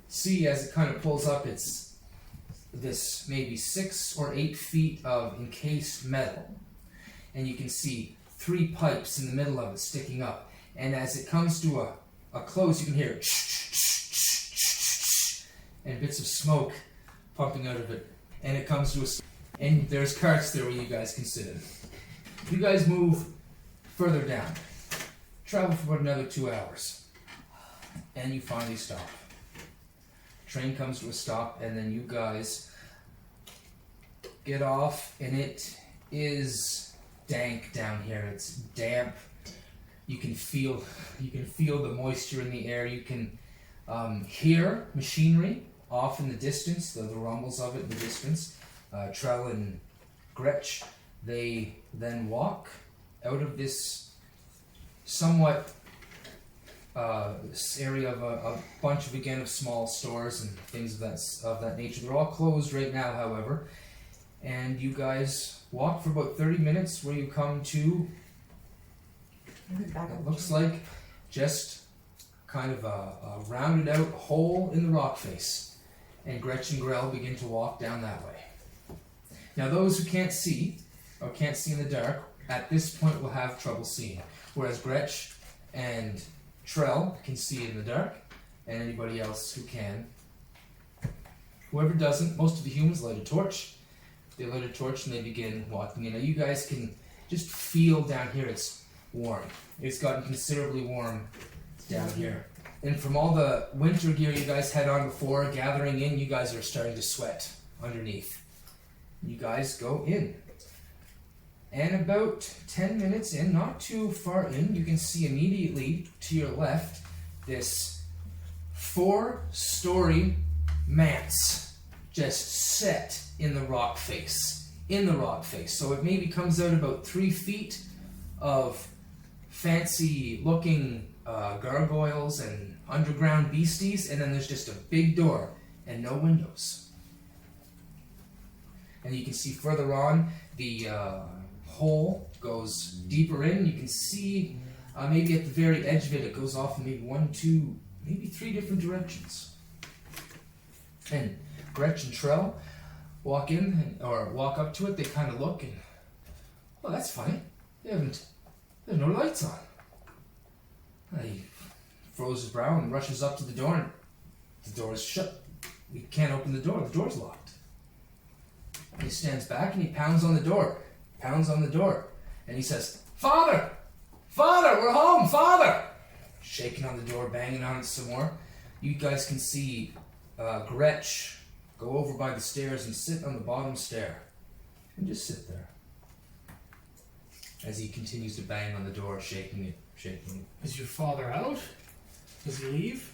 see as it kind of pulls up, it's this maybe 6 or 8 feet of encased metal, and you can see 3 pipes in the middle of it sticking up. And as it comes to a close, you can hear and bits of smoke pumping out of it. And it comes to and there's carts there where you guys can sit in. You guys move further down, travel for about another 2 hours, and you finally stop. Train comes to a stop, and then you guys get off, and it is dank down here. It's damp. You can feel the moisture in the air. You can hear machinery off in the distance, the rumbles of it in the distance. Trell and Gretch, they then walk out of this somewhat this area of a bunch of, again, of small stores and things of that nature. They're all closed right now, however, and you guys walk for about 30 minutes where you come to it looks like just kind of a rounded out hole in the rock face, and Gretch and Grell begin to walk down that way. Now those who can't see or can't see in the dark at this point will have trouble seeing, whereas Gretch and Trell can see in the dark, and anybody else who can. Whoever doesn't, most of the humans light a torch. They light a torch and they begin walking in. Now you guys can just feel down here it's warm. It's gotten considerably warm down here. And from all the winter gear you guys had on before, gathering in, you guys are starting to sweat underneath. You guys go in. And about 10 minutes in, not too far in, you can see immediately to your left this 4-story manse just set in the rock face. In the rock face. So it maybe comes out about 3 feet of fancy looking gargoyles and underground beasties, and then there's just a big door and no windows. And you can see further on the hole goes deeper in. You can see maybe at the very edge of it, it goes off in maybe 1, 2, maybe 3 different directions. And Gretch and Trell walk in or walk up to it. They kind of look and, oh, that's funny. There's no lights on. He froze his brow and rushes up to the door, and the door is shut. We can't open the door. The door's locked. And he stands back and he pounds on the door. And he says, Father! Father! We're home! Father! Shaking on the door, banging on it some more. You guys can see Gretch go over by the stairs and sit on the bottom stair. And just sit there. As he continues to bang on the door, shaking it. Is your father out? Does he leave?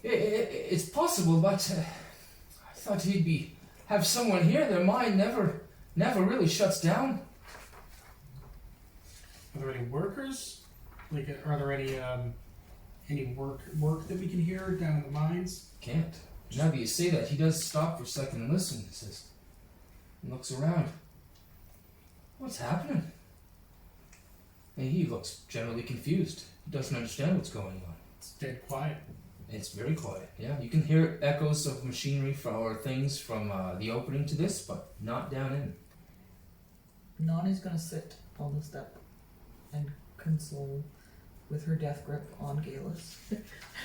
It's possible, but I thought he'd have someone here. Their mind never really shuts down. Are there any workers? Like, are there any work that we can hear down in the mines? Can't. Now that you say that, he does stop for a second and listen. He says, and looks around. What's happening? And he looks generally confused. He doesn't understand what's going on. It's dead quiet. It's very quiet. Yeah, you can hear echoes of machinery or things from the opening to this, but not down in. Nani's gonna sit on the step and console with her death grip on Galus.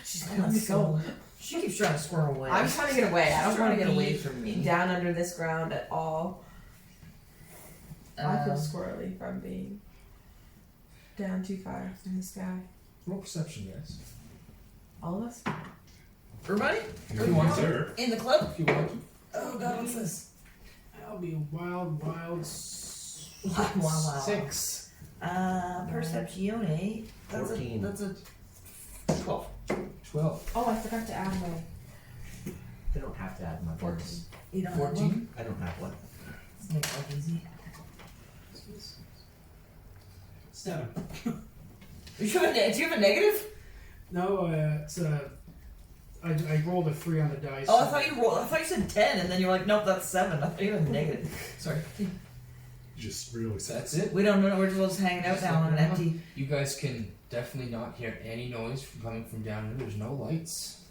She's Gonna gonna console. go. She keeps trying to squirrel away. I'm trying to get away. I don't She's trying want to to get be away from me. down under this ground at all. I feel Um, squirrely from being down too far in the sky. Roll perception, guys. All of us? Everybody? If you want to. Sir. In the club? If you want to. Oh god, what's this? That'll be wild. Wow. 6. Perceptione. That's 14. That's a 12. 12. Oh, I forgot to add my I don't have to add my 14. bonus. You don't have one? 14. I don't have one. Let's make it easy. 7. Do you have a negative? No, it's I rolled a 3 on the dice. Oh, I thought you said 10, and then you were like, nope, that's 7. I thought you had a negative. Sorry. Just really sad. That's it. We don't know. We're just hanging out down on an empty. You guys can definitely not hear any noise coming from down here. There's no lights.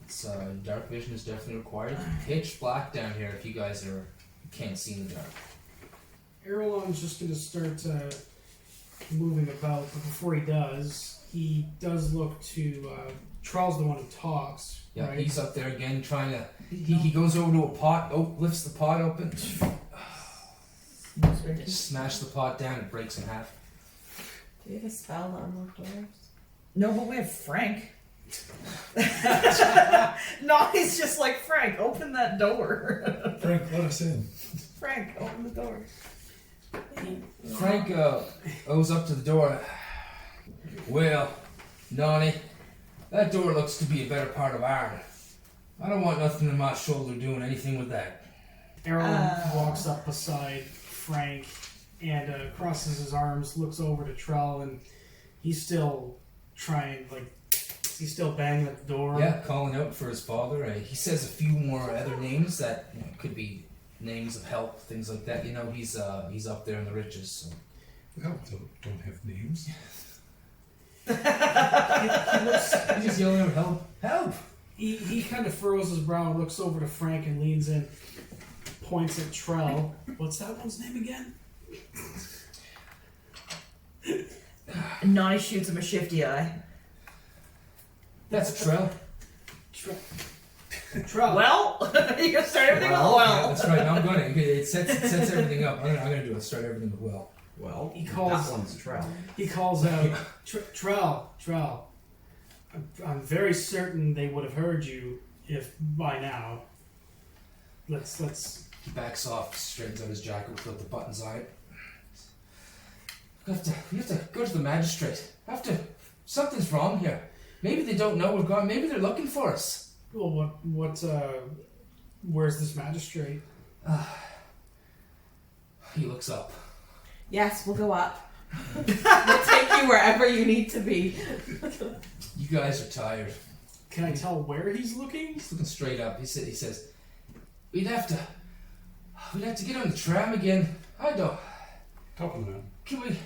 It's dark vision is definitely required. Pitch black down here if you guys can't see in the dark. Erlon's just going to start moving about, but before he does look to Trell's the one who talks. Yeah, right? he's up there again trying to. He goes over to a pot. Lifts the pot open. Smash the pot down. It breaks in half. Do you have a spell to unlock doors? No, but we have Frank. No, he's just like, Frank, open that door. Frank, let us in. Frank, open the door. Frank goes up to the door. Well, Nani, that door looks to be a better part of iron. I don't want nothing in my shoulder doing anything with that. Erlon walks up beside Frank and crosses his arms, looks over to Trell, and he's still he's still banging at the door. Yeah, calling out for his father. He says a few more other names that could be names of help, things like that. You know, he's up there in the riches. So. Well, don't have names. He's just yelling out, help, help! He kind of furrows his brow and looks over to Frank and leans in, points at Trell. What's that one's name again? Nani shoots him a shifty eye. That's Trell. Trell. Well, you can start everything with Yeah, well. that's right. I'm gonna. It sets everything up. I'm gonna do it. Start everything with well. Well, He calls- that one's Trell. He calls out, Trell. I'm very certain they would have heard you if by now. Let's. He backs off, straightens out his jacket without the buttons on it. We have to go to the magistrate. Something's wrong here. Maybe they don't know we're gone. Maybe they're looking for us. Well, where's this magistrate? He looks up. Yes, we'll go up. We'll take you wherever you need to be. You guys are tired. Can I tell where he's looking? He's looking straight up. He says, we'd have to get on the tram again. I don't. Top of the mountain.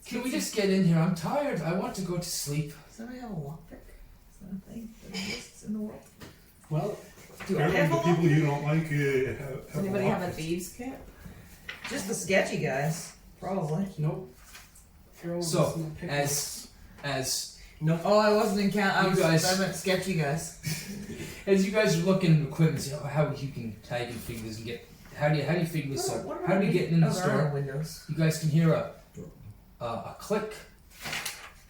Can we just get in here? I'm tired. I want to go to sleep. Does anybody have a lockpick? Is that a thing that exists in the world? Well, Do I Apparently have a the people lockpick? you don't like Does anybody have a thieves kit? Just the sketchy guys, probably. nope. Carol So, doesn't pick as Oh, I wasn't in count. You guys- I meant sketchy guys. you guys are looking at equipment, how you can figure this and get. How do you figure this out? What How do you get in the there are store? no windows. You guys can hear a click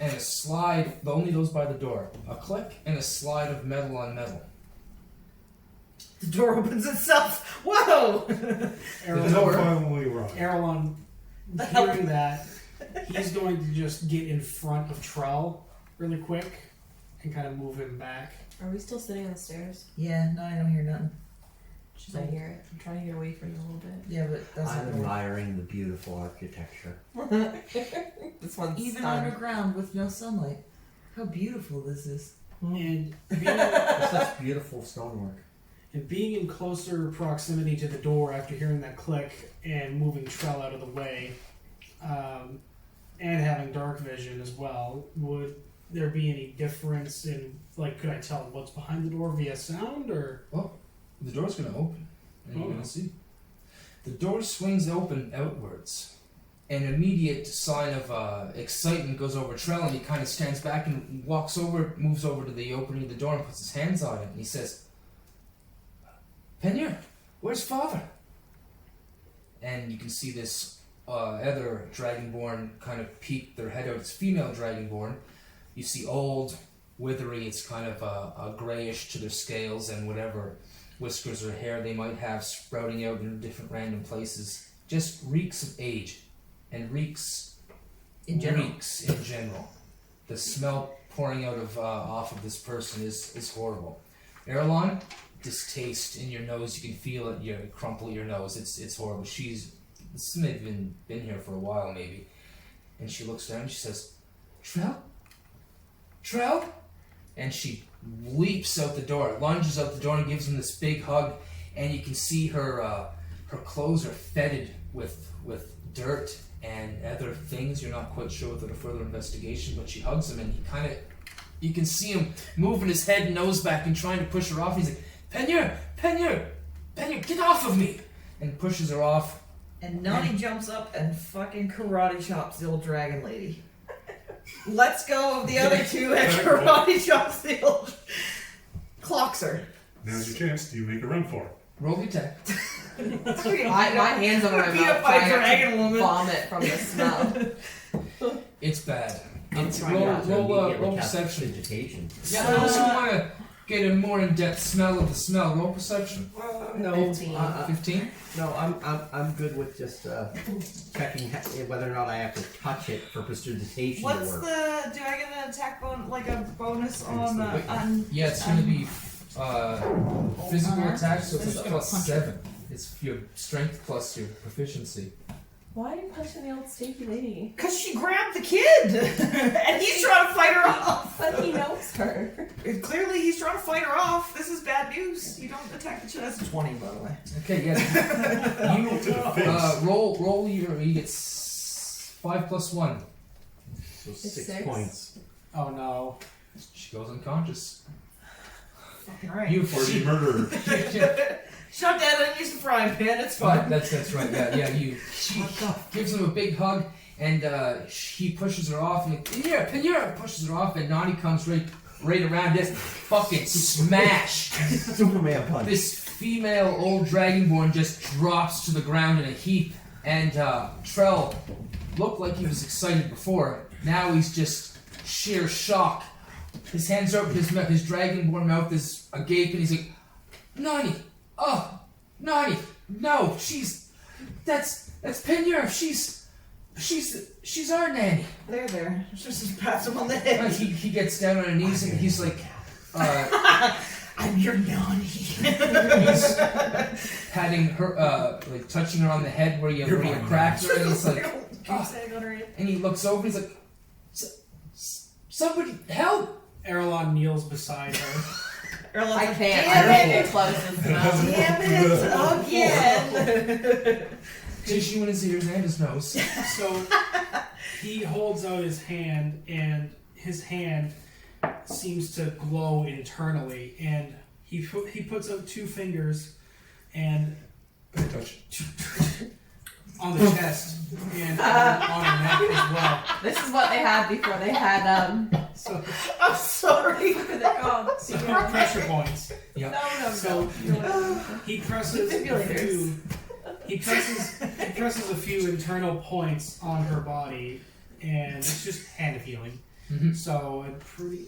and a slide. Only those by the door. A click and a slide of metal on metal. The door opens itself. Whoa! The Erlon, door finally arrived. Erlon, hearing that, he's going to just get in front of Trell really quick and kind of move him back. Are we still sitting on the stairs? Yeah, no, I don't hear nothing. Should I hear it? I'm trying to get away from you a little bit. Yeah, but that's I'm not gonna work. admiring the beautiful architecture. This one's Even stunned. underground with no sunlight. How beautiful this is. And It's such beautiful stonework. being in closer proximity to the door after hearing that click and moving Trell out of the way, and having dark vision as well, would there be any difference in, like, could I tell what's behind the door via sound, or? The door's going to open, and you're Oh. going to see. The door swings open outwards. An immediate sign of excitement goes over Trell, and he kind of stands back and moves over to the opening of the door and puts his hands on it, and he says, Penyer, where's Father? And you can see this other Dragonborn kind of peek their head out. It's female Dragonborn. You see old, withery, it's kind of a grayish to their scales, and whatever whiskers or hair they might have sprouting out in different random places. Just reeks of age. And reeks in general. The smell pouring out of off of this person is horrible. Erlon, distaste in your nose. You can feel it. You crumple your nose. It's horrible. This may have been here for a while maybe. And she looks down and she says, Trell? And she leaps out the door, lunges out the door and gives him this big hug. And you can see her clothes are fetid with dirt and other things. You're not quite sure without a further investigation, but she hugs him, and you can see him moving his head and nose back and trying to push her off. He's like, Penyer, get off of me! And pushes her off. And Nani jumps up and fucking karate chops the old dragon lady. Lets go of the other two and karate chops the old... Clocks her. Now's your chance. Do you make a run for it? Roll the attack. My hands on my Beat up mouth. by trying dragon to woman. Vomit from the smell. It's bad. I'm It's trying not to roll immediately cast perception. vegetation. Yeah, those who want to get a more in-depth smell of the smell, roll perception. No, 15. 15? No, I'm good with just checking whether or not I have to touch it for prestidigitation to What's work. do I get an attack like a bonus on Yeah, it's going to be physical Uh-huh. attack, so I'm it's just like gonna plus punch 7. It's your strength plus your proficiency. Why are you punching the old stinky lady? Because she grabbed the kid! And he's trying to fight her off! But he knows her. Clearly he's trying to fight her off. This is bad news. You don't attack the child. That's a 20, by the way. Okay, yeah. You To the face. roll you get 5 plus 1. So It's 6 6. points. Oh no. She goes unconscious. Fucking right. You For the murderer. Shut down and use the frying pan. It's fine. That's right. Yeah. She gives him a big hug, and he pushes her off. And Penyer pushes her off, and Nani comes right around. This fucking smash. Superman punch. This female old dragonborn just drops to the ground in a heap, and Trell looked like he was excited before. Now he's just sheer shock. His hands are open, his dragonborn mouth is agape, and he's like, Nani! Oh, Nani! No, that's Penyer. She's our nanny. There. Just pass him on the head. He gets down on his knees and he's like, I'm your nanny. he's patting her, like touching her on the head where you cracked her, and he's like, and he looks over, and he's like, somebody help! Erlon kneels beside her. I can't. Damn I it! don't get close and smell. Damn it! Again! Tissue in his ears and his nose. So he holds out his hand, and his hand seems to glow internally, and he puts out 2 fingers and Touch. on the chest and on her neck as well. This is what they had before they had So I'm sorry. what are they called? pressure points. Yeah. No. So he presses he presses a few internal points on her body, and it's just hand of healing. Mm-hmm. So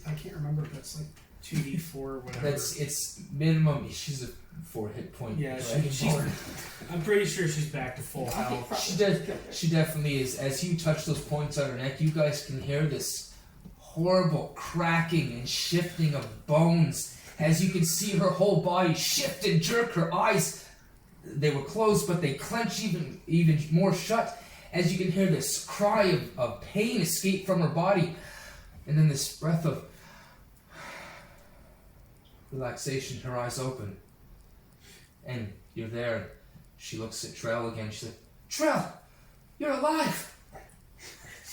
I can't remember if that's like 2d4 or whatever. It's minimum. She's a 4 hit point. Yeah, dragonborn. I'm pretty sure she's back to full health. She definitely is. As you touch those points on her neck, you guys can hear this horrible cracking and shifting of bones. As you can see her whole body shift and jerk. Her eyes, they were closed, but they clench even more shut. As you can hear this cry of pain escape from her body. And then this breath of relaxation, her eyes open. And you're there. She looks at Trell again. She's like, Trell, you're alive!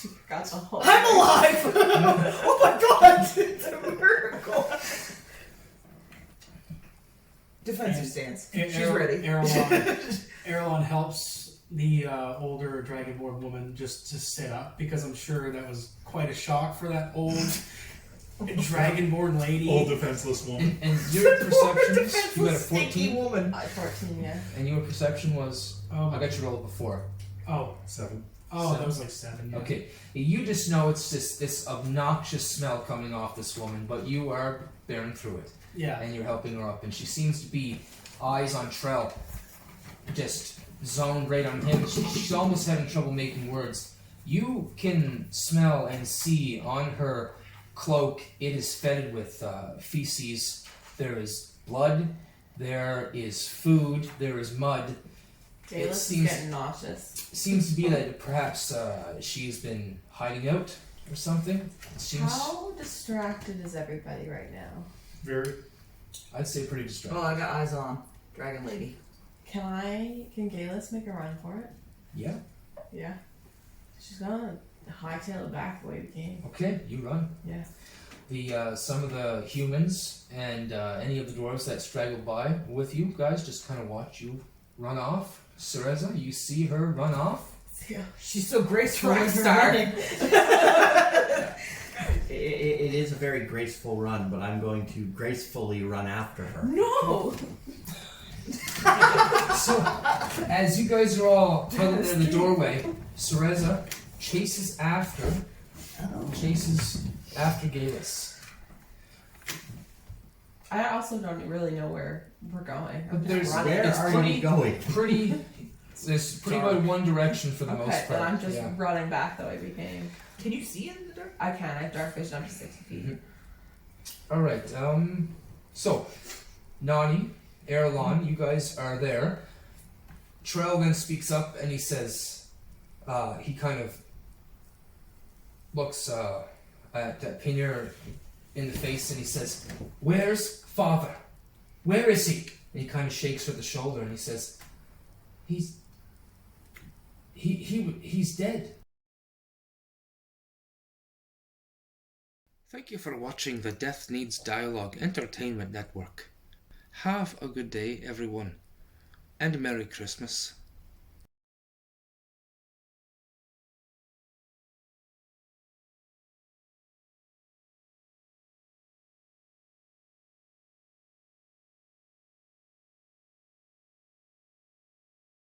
She forgot the whole. I'm alive! Oh my god! It's a miracle. Defensive stance. She's ready. Erlon helps the older dragonborn woman just to sit up because I'm sure that was quite a shock for that old dragonborn lady. Old defenseless woman. And your perception, you got a Stinky 14, woman. 14, yeah. and your perception was, Oh, I got you rolled before. oh, 7. oh, Seven. that was like 7. Yeah. Okay, you just know it's just this obnoxious smell coming off this woman, but you are bearing through it, Yeah. and you're helping her up, and she seems to be eyes on Trell, just zoned right on him. She's almost having trouble making words. You can smell and see on her cloak, it is fetid with feces. There is blood, there is food, there is mud. Jaylus is seems- getting nauseous. Seems to be that perhaps she's been hiding out or something. It seems, How distracted is everybody right now? Very. I'd say pretty distracted. Oh, I got eyes on. Dragon lady. Can Galus make a run for it? Yeah, Yeah. She's gonna hightail it back the way we came. okay, you run. Yeah. The some of the humans and any of the dwarves that straggled by with you guys just kind of watch you run off. Cereza, you see her run off. Yeah. She's so graceful. Rock in her star. running. It is a very graceful run, but I'm going to gracefully run after her. No! So, as you guys are all huddled in the doorway, Cereza chases after Galus. I also don't really know where we're going. I'm But just there's- running. Where It's are pretty- you going? There's pretty much one direction for the Okay, most part. then I'm just yeah. running back the way we came. Can you see in the dark? I can. I have dark vision up to 60 feet. Mhm. All right. So, Nani, Erlon, you guys are there. Trell then speaks up and he says, he kind of looks at Pinner in the face and he says, "Where's Father? Where is he?" And he kind of shakes her the shoulder and he says, "He's dead." Thank you for watching the Death Needs Dialogue Entertainment Network. Have a good day, everyone, and Merry Christmas.